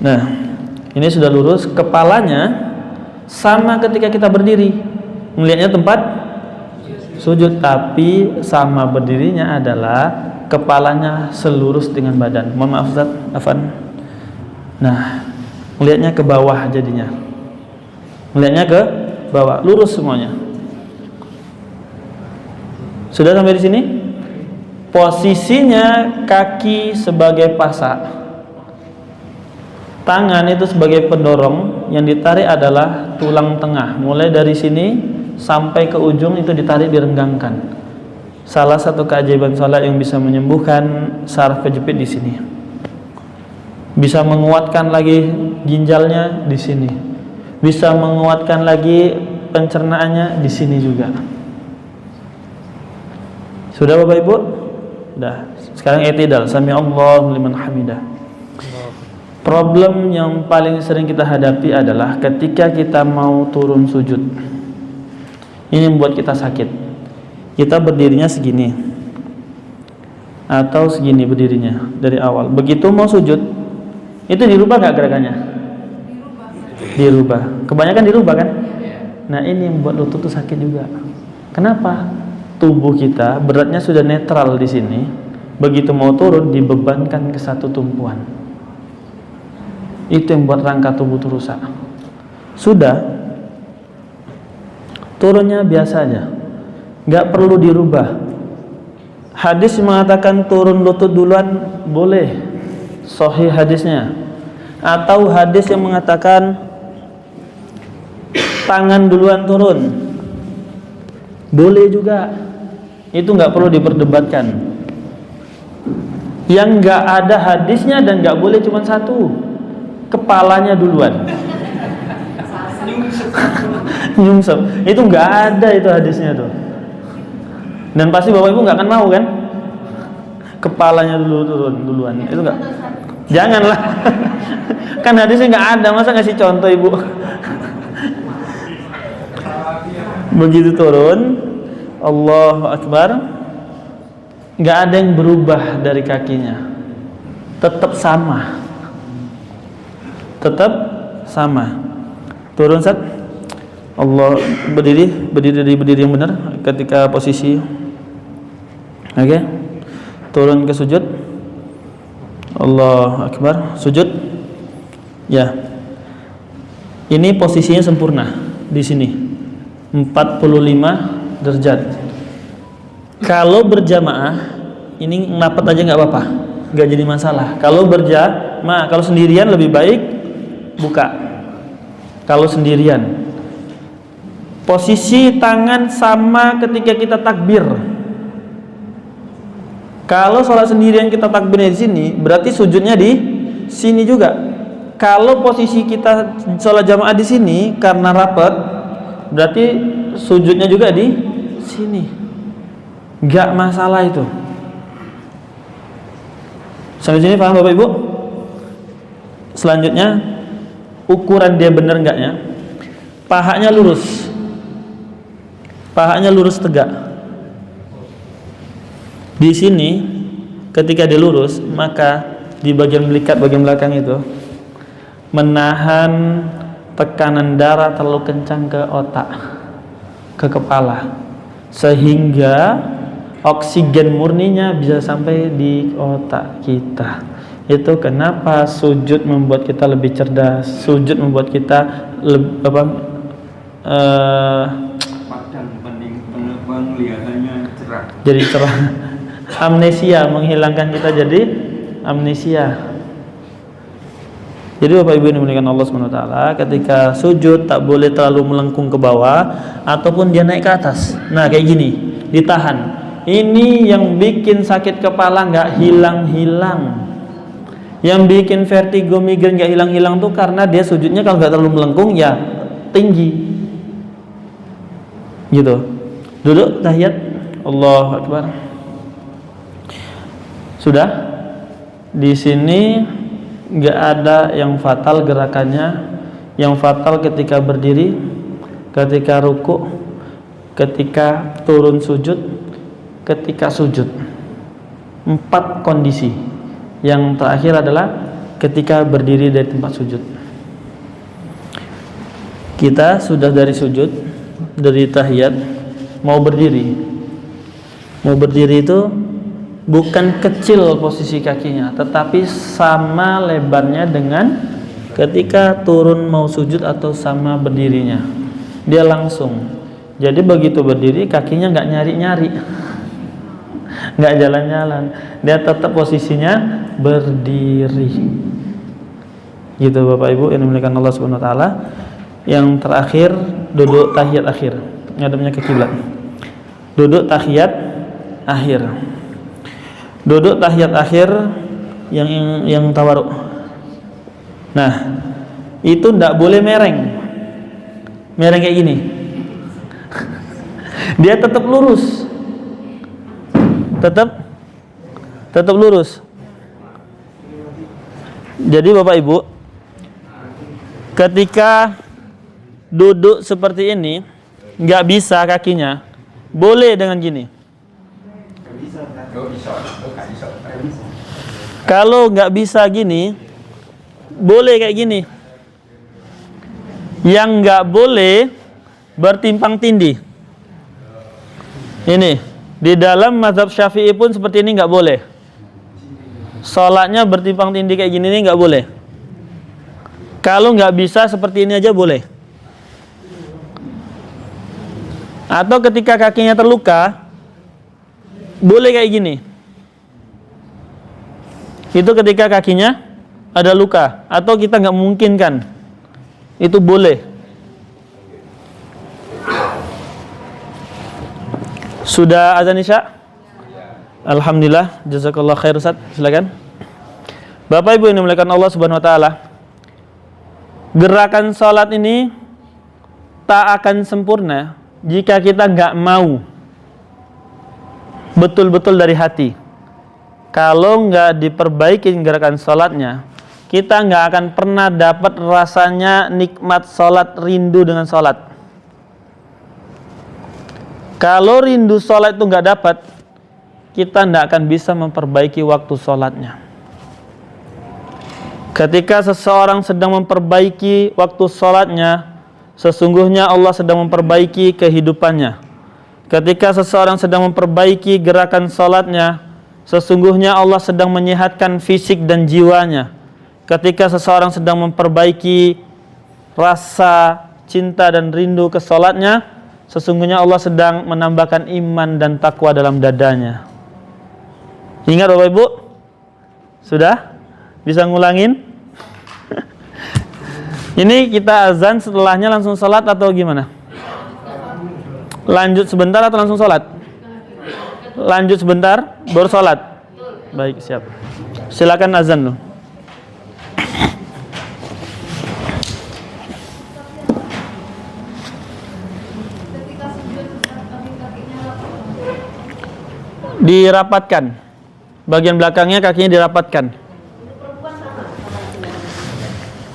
Nah, ini sudah lurus. Kepalanya sama ketika kita berdiri, melihatnya tempat sujud, tapi sama berdirinya adalah kepalanya selurus dengan badan. Mohon maaf Ustaz, Afan. Nah, melihatnya ke bawah jadinya. Melihatnya ke bawah, lurus semuanya. Sudah sampai di sini? Posisinya kaki sebagai pasak, tangan itu sebagai pendorong, yang ditarik adalah tulang tengah. Mulai dari sini sampai ke ujung itu ditarik, direnggangkan. Salah satu keajaiban salat yang bisa menyembuhkan saraf kejepit di sini. Bisa menguatkan lagi ginjalnya di sini. Bisa menguatkan lagi pencernaannya di sini juga. Sudah Bapak Ibu? Sudah. Sekarang i'tidal, sami Allahu liman hamidah. Problem yang paling sering kita hadapi adalah ketika kita mau turun sujud. Ini membuat kita sakit. Kita berdirinya segini atau segini berdirinya dari awal. Begitu mau sujud, itu dirubah gak gerakannya? Dirubah. Kebanyakan dirubah kan? Nah ini yang membuat lutut tuh sakit juga. Kenapa? tubuh kita beratnya sudah netral di sini, begitu mau turun dibebankan ke satu tumpuan. Itu yang buat rangka tubuh itu rusak. Sudah, turunnya biasa aja, nggak perlu dirubah. Hadis mengatakan turun lutut duluan boleh, sahih hadisnya. Atau hadis yang mengatakan tangan duluan turun, boleh juga. Itu nggak perlu diperdebatkan. Yang nggak ada hadisnya dan nggak boleh cuma satu, kepalanya duluan. Nyungsep. Itu nggak ada itu hadisnya tuh. Dan pasti Bapak Ibu nggak akan mau kan? Kepalanya dulu turun duluan. Itu nggak. Janganlah. Kan hadisnya nggak ada, masa ngasih contoh Ibu? Begitu turun, Allahu Akbar, nggak ada yang berubah dari kakinya, tetap sama, tetap sama. Turun Ustaz, Allah berdiri yang benar ketika posisi, oke. Turun ke sujud, Allahu Akbar, sujud, ya. Ini posisinya sempurna di sini. 45 derajat. Kalau berjamaah ini ngapet aja nggak apa-apa, nggak jadi masalah. Kalau berjamaah, kalau sendirian lebih baik buka. Kalau sendirian, posisi tangan sama ketika kita takbir. Kalau sholat sendirian kita takbirnya di sini, berarti sujudnya di sini juga. Kalau posisi kita sholat jamaah di sini karena rapat, berarti sujudnya juga di sini. Gak masalah itu. Sampai sini paham Bapak Ibu? Selanjutnya, ukuran dia benar enggaknya, pahanya lurus. Pahanya lurus tegak. Di sini ketika dia lurus, maka di bagian belikat bagian belakang itu menahan tekanan darah terlalu kencang ke otak, ke kepala, sehingga oksigen murninya bisa sampai di otak kita. Itu kenapa sujud membuat kita lebih cerdas, sujud membuat kita penglihatannya cerah. Jadi cerah. Amnesia, menghilangkan kita jadi amnesia. Jadi Bapak Ibu yang dimuliakan Allah SWT, ketika sujud tak boleh terlalu melengkung ke bawah ataupun dia naik ke atas. Nah kayak gini, ditahan. Ini yang bikin sakit kepala nggak hilang-hilang. Yang bikin vertigo migrain nggak hilang-hilang tuh karena dia sujudnya kalau nggak terlalu melengkung ya tinggi. Gitu. Duduk tahiyat, Allahu Akbar. Sudah. Di sini nggak ada yang fatal gerakannya. Yang fatal ketika berdiri, ketika ruku, ketika turun sujud, ketika sujud. 4 kondisi. Yang terakhir adalah ketika berdiri dari tempat sujud. Kita sudah dari sujud, dari tahiyat, mau berdiri. Mau berdiri itu bukan kecil posisi kakinya, tetapi sama lebarnya dengan ketika turun mau sujud atau sama berdirinya. Dia langsung. Jadi begitu berdiri kakinya nggak nyari-nyari, nggak jalan-jalan. Dia tetap posisinya berdiri. Gitu Bapak Ibu yang dimuliakan Allah Subhanahu wa taala. Yang terakhir duduk tahiyat akhir, ngadepnya ke kiblat. Duduk tahiyat akhir. Duduk tahiyat akhir yang tawaruk. Nah, itu tidak boleh mereng. Mereng kayak gini. Dia tetap lurus. Tetap lurus. Jadi Bapak Ibu, ketika duduk seperti ini, nggak bisa kakinya, boleh dengan gini. Kalau nggak bisa gini, boleh kayak gini. Yang nggak boleh bertimpang tindih. Ini. Di dalam mazhab Syafi'i pun seperti ini nggak boleh. Sholatnya bertimpang tindih kayak gini nih nggak boleh. Kalau nggak bisa seperti ini aja boleh. Atau ketika kakinya terluka, boleh kayak gini. Itu ketika kakinya ada luka atau kita nggak memungkinkan, itu boleh. Sudah azan Isya? Alhamdulillah, jazakallah khair Ustaz. Silakan. Bapak Ibu yang dimuliakan Allah Subhanahu wa taala. Gerakan salat ini tak akan sempurna jika kita nggak mau betul-betul dari hati. Kalau nggak diperbaikin gerakan salatnya, kita nggak akan pernah dapat rasanya nikmat salat, rindu dengan salat. Kalau rindu sholat itu nggak dapat, kita nggak akan bisa memperbaiki waktu sholatnya. Ketika seseorang sedang memperbaiki waktu sholatnya, sesungguhnya Allah sedang memperbaiki kehidupannya. Ketika seseorang sedang memperbaiki gerakan sholatnya, sesungguhnya Allah sedang menyehatkan fisik dan jiwanya. Ketika seseorang sedang memperbaiki rasa cinta dan rindu ke sholatnya, sesungguhnya Allah sedang menambahkan iman dan takwa dalam dadanya. Ingat Bapak Ibu? Sudah? Bisa ngulangin? Ini kita azan, setelahnya langsung sholat atau gimana? Lanjut sebentar atau langsung sholat? Lanjut sebentar, baru sholat? Baik, siap. Silakan azan loh. Dirapatkan, bagian belakangnya kakinya dirapatkan.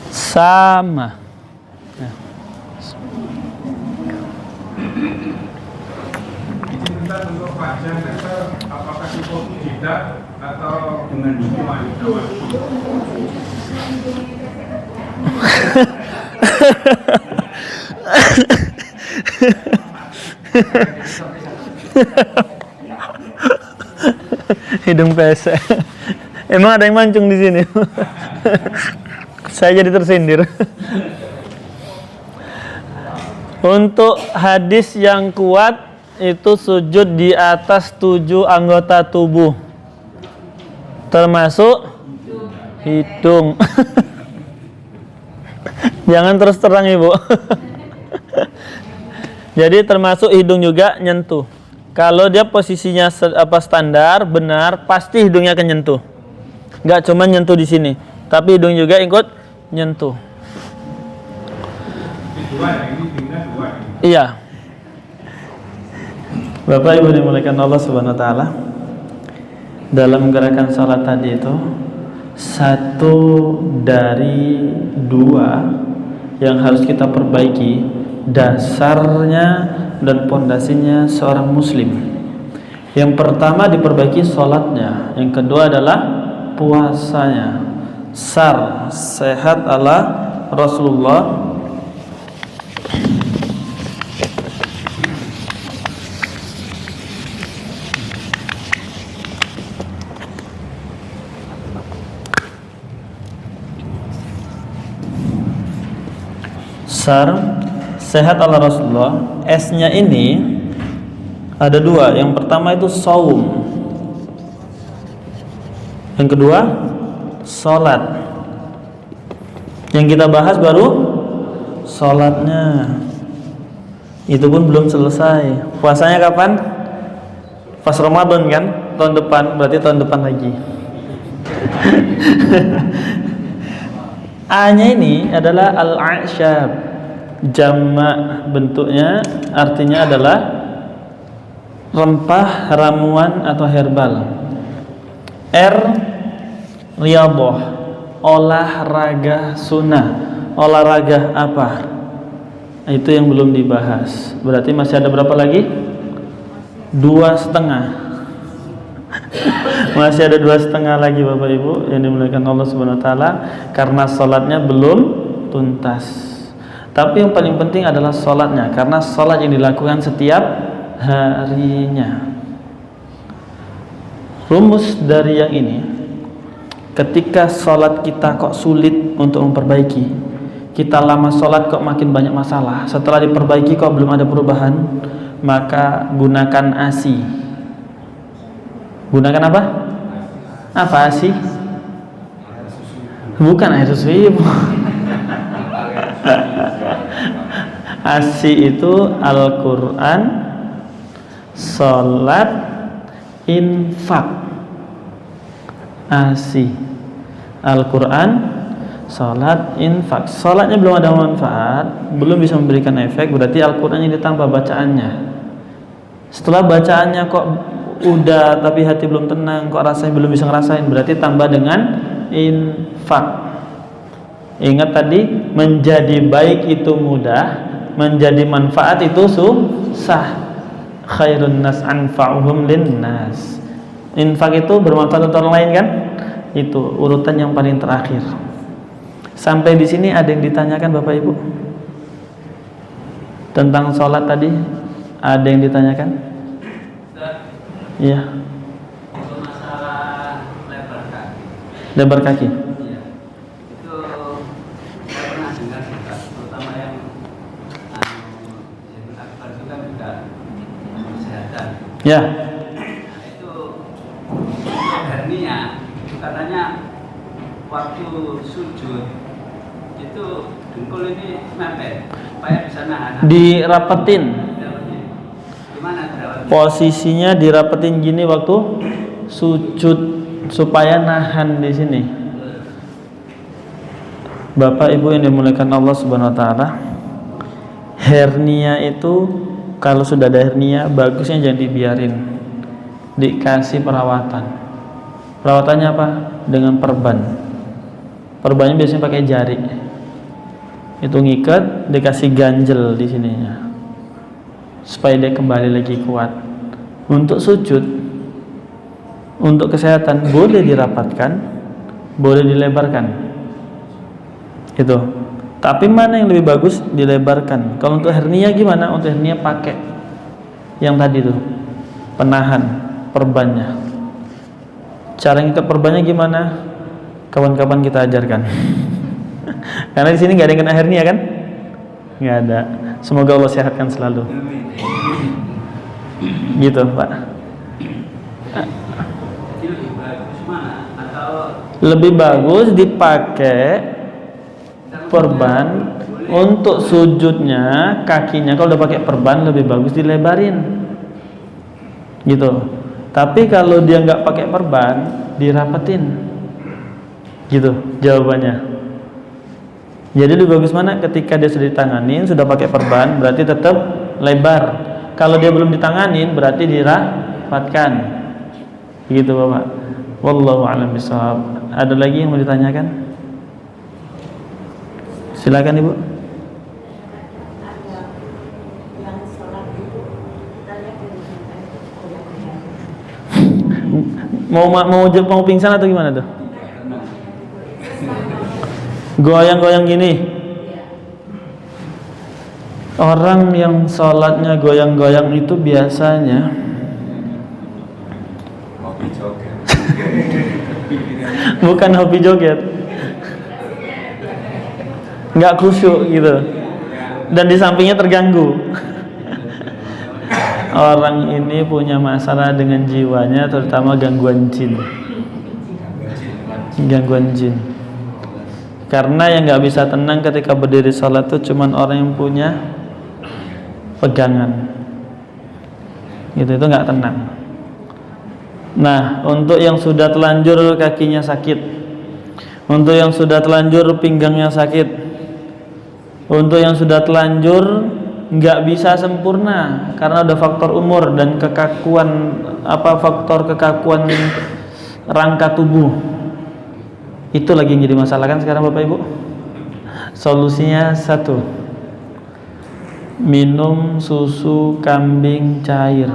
Sama. Nah. Untuk wajah apakah cukup tidak atau dengan hubungan? Hidung pesek. Emang ada yang mancung di sini? Saya jadi tersindir. Untuk hadis yang kuat itu sujud di atas 7 anggota tubuh, termasuk hidung. Jangan terus terang Ibu. Jadi termasuk hidung juga nyentuh. Kalau dia posisinya standar, benar, pasti hidungnya akan nyentuh. Nggak cuma nyentuh di sini, tapi hidung juga ikut nyentuh. Iya. Bapak Ibu dimuliakan Allah Subhanahu wa taala. Dalam gerakan salat tadi itu, satu dari dua yang harus kita perbaiki, dasarnya dan pondasinya seorang muslim. Yang pertama diperbaiki sholatnya, yang kedua adalah puasanya. Sehat ala Rasulullah. Sehat ala Rasulullah. S-nya ini ada dua. Yang pertama itu saum, yang kedua sholat. Yang kita bahas baru sholatnya. Itu pun belum selesai. Puasanya kapan? Pas Ramadan kan? Tahun depan, berarti tahun depan lagi. A-nya ini adalah al-a'syab. Jamak bentuknya artinya adalah rempah, ramuan atau herbal. R, riyadhah, olahraga sunnah. Olahraga apa? Itu yang belum dibahas. Berarti masih ada berapa lagi? 2,5. Masih ada 2,5 lagi Bapak Ibu yang dimuliakan Allah Subhanahu wa taala, karena salatnya belum tuntas. Tapi yang paling penting adalah sholatnya, karena sholat yang dilakukan setiap harinya. Rumus dari yang ini, ketika sholat kita kok sulit untuk memperbaiki, kita lama sholat kok makin banyak masalah, setelah diperbaiki kok belum ada perubahan, maka gunakan ASI. Gunakan apa? Apa ASI? Bukan air susu ibu. ASI itu Al-Quran, sholat, infak. ASI Al-Quran, sholat, infak. Sholatnya belum ada manfaat, belum bisa memberikan efek, berarti Al-Qurannya ditambah bacaannya. Setelah bacaannya kok udah tapi hati belum tenang, kok rasanya belum bisa ngerasain, berarti tambah dengan infak. Ingat tadi, menjadi baik itu mudah, menjadi manfaat itu susah. Khairun nas anfa'uhum linnas. Infak itu bermanfaat untuk orang lain kan? Itu urutan yang paling terakhir. Sampai di sini ada yang ditanyakan Bapak Ibu? Tentang sholat tadi ada yang ditanyakan? Iya. Itu masalah lebar kaki. Lebar kaki. Iya. Itu saya pernah dengar juga, terutama yang yang akbar juga kesehatan. Ya. Nah, itu hernia, katanya waktu sujud itu dengkul ini mepet, supaya bisa nahan. Dirapetin. Gimana terawat? Posisinya dirapetin gini waktu sujud supaya nahan di sini. Bapak Ibu yang dimuliakan Allah Subhanahu wa taala, hernia itu kalau sudah ada hernia bagusnya jangan dibiarin. Dikasih perawatan. Perawatannya apa? Dengan perban. Perbannya biasanya pakai jari. Itu ngikat, dikasih ganjel di sininya. Supaya dia kembali lagi kuat. Untuk sujud, untuk kesehatan boleh dirapatkan, boleh dilebarkan. Itu. Tapi mana yang lebih bagus dilebarkan. Kalau untuk hernia gimana? Untuk hernia pakai yang tadi tuh, penahan perbannya. Cara ngikat perbannya gimana? Kawan-kawan kita ajarkan. Karena di sini nggak ada yang kena hernia kan? Nggak ada. Semoga Allah sehatkan selalu. Gitu Pak. Jadi lebih bagus mana? Atau Lebih bagus dipakai perban untuk sujudnya, kakinya kalau udah pakai perban lebih bagus dilebarin. Gitu. Tapi kalau dia nggak pakai perban, dirapetin. Gitu jawabannya. Jadi lebih bagus mana? Ketika dia sudah ditanganin, sudah pakai perban, berarti tetap lebar. Kalau dia belum ditanganin, berarti dirapatkan. Gitu Bapak. Wallahu a'lam bishawab. Ada lagi yang mau ditanyakan? Silakan Ibu. Mau pingsan atau gimana tuh? Goyang-goyang gini. Orang yang sholatnya goyang-goyang itu biasanya Hobi joget. bukan hobi joget, nggak khusyuk gitu, dan di sampingnya terganggu. Orang ini punya masalah dengan jiwanya, terutama gangguan jin. Gangguan jin. Karena yang nggak bisa tenang ketika berdiri sholat itu cuman orang yang punya pegangan. Gitu, itu nggak tenang. Nah, untuk yang sudah telanjur kakinya sakit, untuk yang sudah telanjur pinggangnya sakit, untuk yang sudah telanjur nggak bisa sempurna karena ada faktor umur dan kekakuan, faktor kekakuan rangka tubuh. Itu lagi yang jadi masalah kan sekarang Bapak Ibu. Solusinya satu, minum susu kambing cair.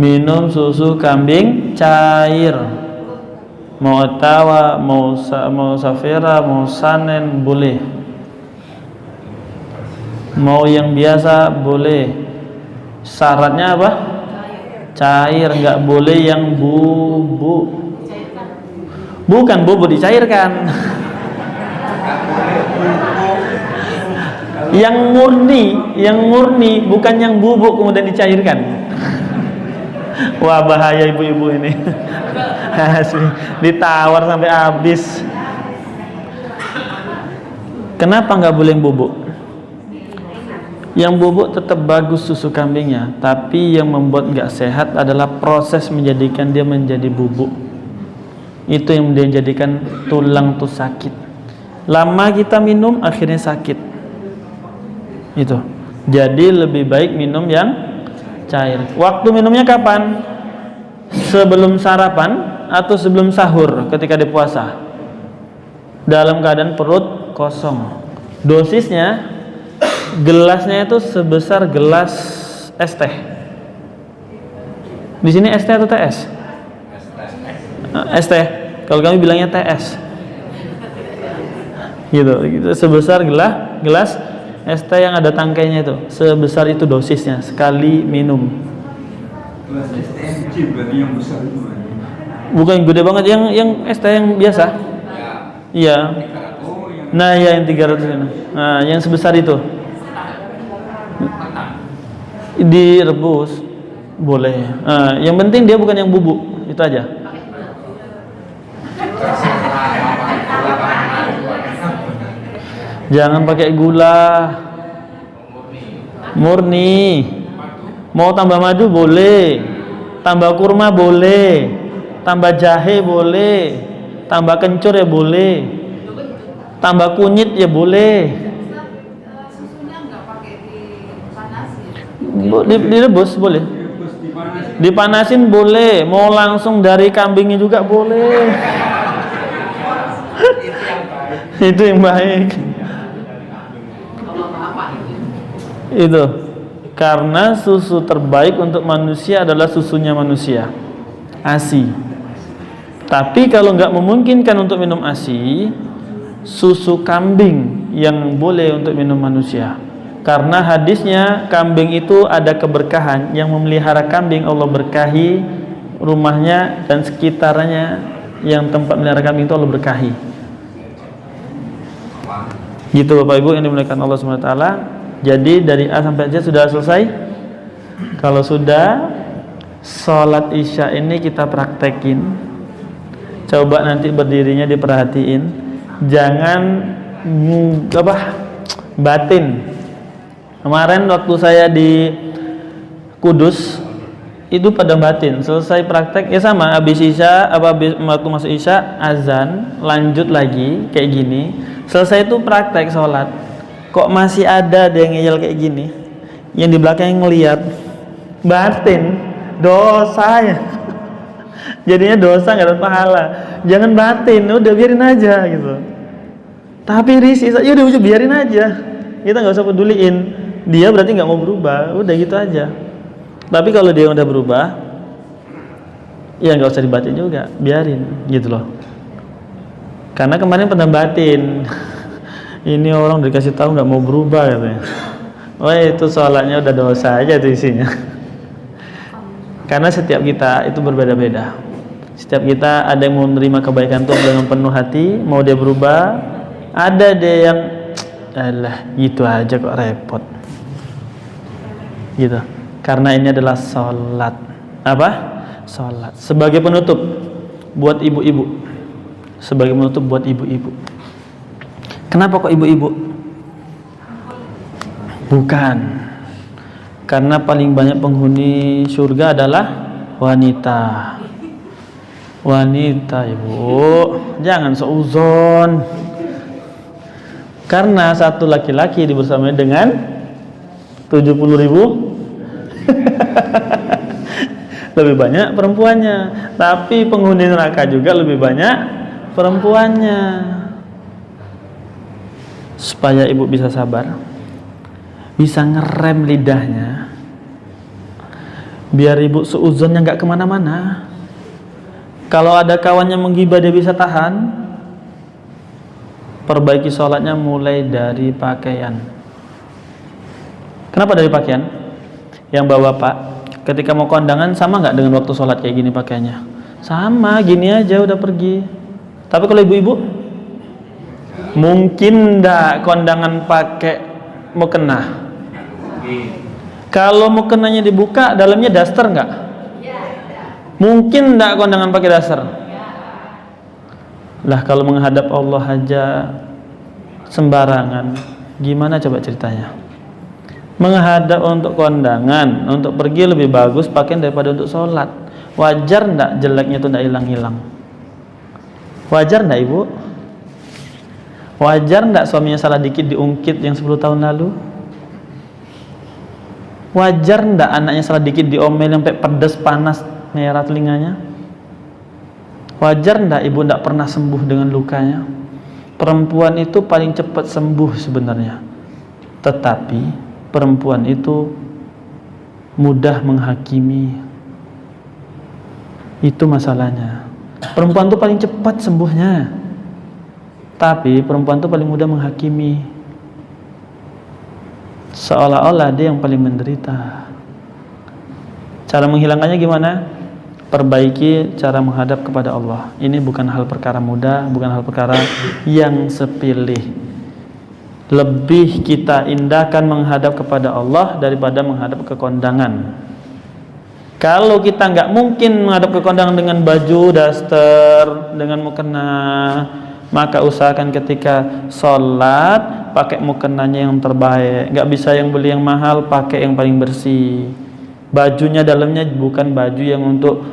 Minum susu kambing cair. Mau tawa, mau safira, mau sanen boleh. Mau yang biasa boleh. Syaratnya apa? Cair, nggak boleh yang bubuk. Bukan bubuk dicairkan. yang murni, bukan yang bubuk kemudian dicairkan. Wah, bahaya ibu-ibu ini. Asli, ditawar sampai habis. Kenapa nggak boleh yang bubuk? Yang bubuk tetap bagus susu kambingnya, tapi yang membuat nggak sehat adalah proses menjadikan dia menjadi bubuk. Itu yang menjadikan tulang tuh sakit. Lama kita minum akhirnya sakit. Itu. Jadi lebih baik minum yang cair. Waktu minumnya kapan? Sebelum sarapan atau sebelum sahur ketika dipuasa? Dalam keadaan perut kosong. Dosisnya, gelasnya itu sebesar gelas es teh. Di sini es teh atau TS? Es teh. Kalau kami bilangnya TS. Gitu. Sebesar gelas es teh yang ada tangkainya itu. Sebesar itu dosisnya sekali minum. Gelas es teh yang kecil berarti yang besar itu. Bukan yang gede banget, yang es teh yang biasa. Iya. Nah, ya yang 300 ini. Nah, yang sebesar itu. Direbus boleh. Yang penting dia bukan yang bubuk, itu aja. Jangan pakai gula. Murni. Mau tambah madu boleh, tambah kurma boleh, tambah jahe boleh, tambah kencur ya boleh, tambah kunyit ya boleh. Susunya nggak pakai dipanasin. Direbus boleh. Dipanasin boleh, mau langsung dari kambingnya juga boleh. Itu yang baik. Itu. Karena susu terbaik untuk manusia adalah susunya manusia, ASI. Tapi kalau nggak memungkinkan untuk minum ASI, susu kambing yang boleh untuk minum manusia. Karena hadisnya kambing itu ada keberkahan, yang memelihara kambing Allah berkahi rumahnya dan sekitarnya, yang tempat melihara kambing itu Allah berkahi. Gitu Bapak Ibu yang dimuliakan Allah SWT. Jadi dari A sampai Z sudah selesai. Kalau sudah, sholat isya ini kita praktekin. Coba nanti berdirinya diperhatiin. Jangan batin. Kemarin waktu saya di Kudus itu pada batin. Selesai praktek ya sama, habis isya habis waktu masuk isya azan, lanjut lagi kayak gini. Selesai itu praktek sholat. Kok masih ada yang ngeyel kayak gini, yang di belakang ngelihat, batin, dosa ya. Jadinya dosa, nggak dapat pahala. Jangan batin, udah biarin aja gitu. Tapi risih, ya udah biarin aja. Kita nggak usah peduliin. Dia berarti nggak mau berubah, udah gitu aja. Tapi kalau dia udah berubah, ya nggak usah dibatin juga, biarin gitu loh. Karena kemarin pernah batin. Ini orang dikasih tahu nggak mau berubah katanya. Oh itu sholatnya udah dosa aja tuh isinya. Karena setiap kita itu berbeda-beda. Setiap kita ada yang mau menerima kebaikan Tuhan dengan penuh hati, mau dia berubah. Ada dia yang alah gitu aja kok repot. Gitu. Karena ini adalah sholat. Apa? Sholat. Sebagai penutup buat ibu-ibu. Sebagai penutup buat ibu-ibu. Kenapa kok ibu-ibu? Bukan. Karena paling banyak penghuni surga adalah wanita. Wanita, Ibu. Jangan seuzon. Karena satu laki-laki dibersamai dengan 70.000 lebih banyak perempuannya. Tapi penghuni neraka juga lebih banyak perempuannya. Supaya ibu bisa sabar, bisa ngerem lidahnya, biar ibu seuzonnya nggak kemana-mana. Kalau ada kawannya menggibah dia bisa tahan. Perbaiki sholatnya mulai dari pakaian. Kenapa dari pakaian? Yang bapak-bapak, Ketika mau kondangan sama nggak dengan waktu sholat kayak gini pakainya? Sama, gini aja udah pergi. Tapi kalau ibu-ibu, mungkin nggak kondangan pakai mukena? Kalau mukenanya dibuka, dalamnya daster nggak? Mungkin nggak kondangan pakai daster? Lah kalau menghadap Allah aja sembarangan, gimana coba ceritanya? Menghadap untuk kondangan, untuk pergi lebih bagus pakaian daripada untuk sholat. Wajar ndak jeleknya itu ndak hilang-hilang? Wajar ndak ibu? Wajar ndak suaminya salah dikit diungkit yang 10 tahun lalu? Wajar ndak anaknya salah dikit diomel sampai pedes panas merah telinganya? Wajar ndak ibu ndak pernah sembuh dengan lukanya? Perempuan itu paling cepat sembuh sebenarnya, tetapi perempuan itu mudah menghakimi. Itu masalahnya. Perempuan itu paling cepat sembuhnya, tapi perempuan itu paling mudah menghakimi. Seolah-olah dia yang paling menderita. Cara menghilangkannya gimana? Perbaiki cara menghadap kepada Allah. Ini bukan hal perkara mudah, bukan hal perkara yang sepele. Lebih kita indahkan menghadap kepada Allah daripada menghadap ke kondangan. Kalau kita nggak mungkin menghadap ke kondangan dengan baju daster, dengan mukena, maka usahakan ketika sholat pakai mukenanya yang terbaik. Nggak bisa yang beli yang mahal, pakai yang paling bersih. Bajunya dalamnya bukan baju yang untuk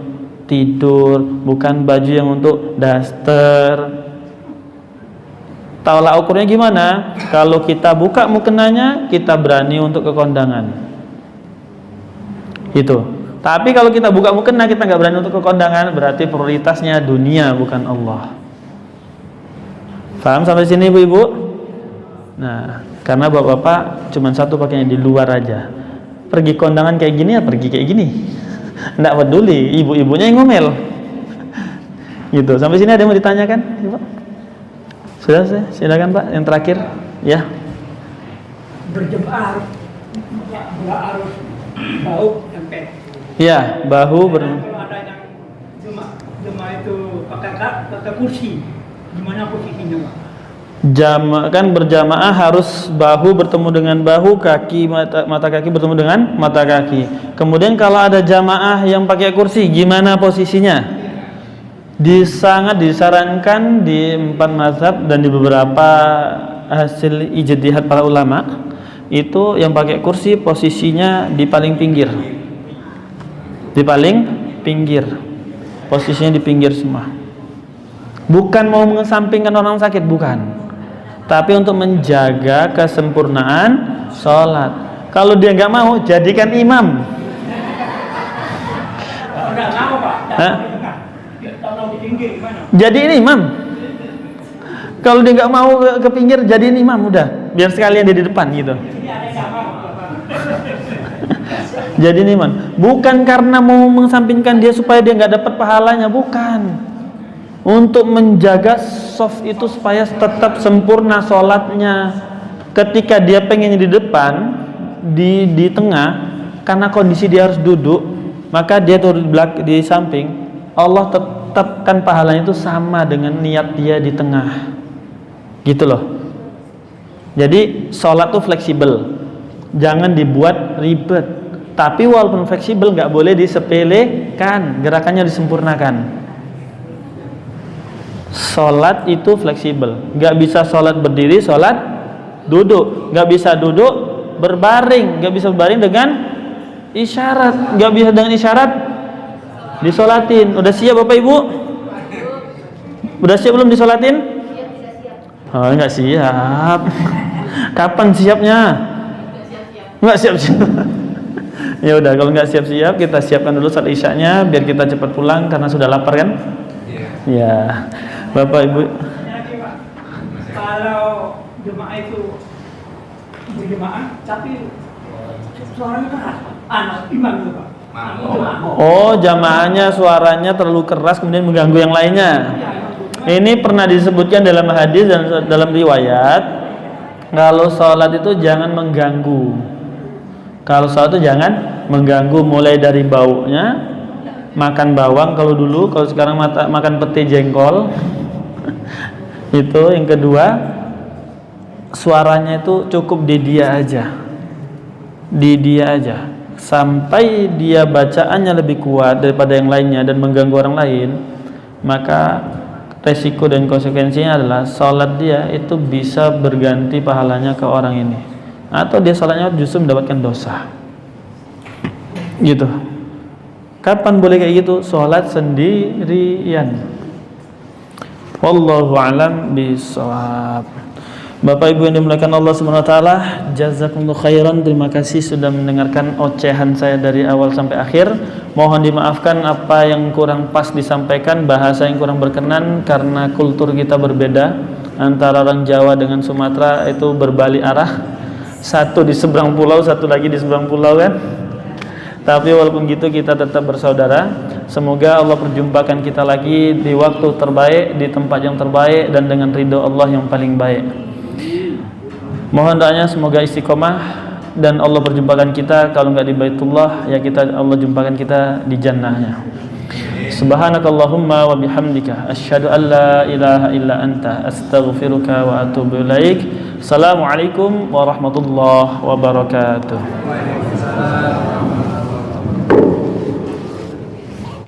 tidur, bukan baju yang untuk daster. Tolak ukurnya gimana? Kalau kita buka mukenanya, kita berani untuk ke kondangan. Itu. Tapi kalau kita buka mukena, kita nggak berani untuk ke kondangan, berarti prioritasnya dunia bukan Allah. Paham sampai sini ibu-ibu? Nah, karena bapak-bapak cuma satu pakainya di luar aja. Pergi kondangan kayak gini ya pergi kayak gini. Nggak peduli, ibu-ibunya yang ngomel. Gitu. Sampai sini ada yang mau ditanyakan? Ibu? Sudah, silakan Pak. Yang terakhir, ya. Berjemaah harus bau sampai. Ya, bahu Kalau ada yang jemaah itu pakai kursi, gimana posisinya Pak? Kan berjamaah harus bahu bertemu dengan bahu, kaki mata kaki bertemu dengan mata kaki. Kemudian kalau ada jamaah yang pakai kursi, gimana posisinya? Sangat disarankan di 4 mazhab dan di beberapa hasil ijtihad para ulama, itu yang pakai kursi posisinya di paling pinggir. Di paling pinggir. Posisinya di pinggir semua. Bukan mau mengesampingkan orang sakit, bukan. Tapi untuk menjaga kesempurnaan sholat. Kalau dia nggak mau, jadikan imam. Enggak mau Pak. Jadi ini imam. Kalau dia nggak mau ke pinggir, jadiin imam udah. Biar sekalian dia di depan gitu. Jadi ini bukan karena mau mengesampingkan dia supaya dia nggak dapat pahalanya, bukan. Untuk menjaga soft itu supaya tetap sempurna sholatnya. Ketika dia pengen di depan, di tengah, karena kondisi dia harus duduk, maka dia turun di samping. Allah tetapkan pahalanya itu sama dengan niat dia di tengah. Gitu loh. Jadi sholat tuh fleksibel, jangan dibuat ribet. Tapi walaupun fleksibel nggak boleh disepelekan, gerakannya disempurnakan. Sholat itu fleksibel, nggak bisa sholat berdiri, sholat duduk, nggak bisa duduk berbaring, nggak bisa berbaring dengan isyarat, nggak bisa dengan isyarat disolatin. Udah siap Bapak Ibu? Udah siap belum disolatin? Oh nggak siap. Kapan siapnya? Nggak siap-siap. Ya udah, kalau nggak siap-siap kita siapkan dulu saat isyanya biar kita cepat pulang karena sudah lapar kan? Ya, Bapak Ibu. Kalau jemaah itu berjemaah, tapi suaranya keras, anak imam itu Pak. Oh, jamaahnya suaranya terlalu keras kemudian mengganggu yang lainnya. Ini pernah disebutkan dalam hadis dan dalam riwayat, kalau sholat itu jangan mengganggu. Kalau sholat itu jangan mengganggu mulai dari baunya, makan bawang kalau dulu, kalau sekarang makan pete jengkol. Itu yang kedua, suaranya itu cukup di dia aja, sampai dia bacaannya lebih kuat daripada yang lainnya dan mengganggu orang lain, maka resiko dan konsekuensinya adalah salat dia itu bisa berganti pahalanya ke orang ini, atau dia salatnya justru mendapatkan dosa. Gitu. Kapan boleh kayak gitu? Salat sendirian. Wallahu a'lam bishawab. Bapak Ibu yang dimuliakan Allah Subhanahu wa taala, jazakumullahu khairan. Terima kasih sudah mendengarkan ocehan saya dari awal sampai akhir. Mohon dimaafkan apa yang kurang pas disampaikan, bahasa yang kurang berkenan karena kultur kita berbeda. Antara orang Jawa dengan Sumatera itu berbalik arah. Satu di seberang pulau, satu lagi di seberang pulau kan. Tapi walaupun gitu kita tetap bersaudara. Semoga Allah perjumpakan kita lagi di waktu terbaik, di tempat yang terbaik, dan dengan ridho Allah yang paling baik. Mohon doanya semoga istiqomah dan Allah perjumpakan kita, kalau enggak di Baitullah ya Allah jumpakan kita di jannahnya. Subhanakallahumma wa bihamdika asyhadu an la ilaha illa anta astaghfiruka wa atubu ilaik. Assalamualaikum warahmatullahi wabarakatuh.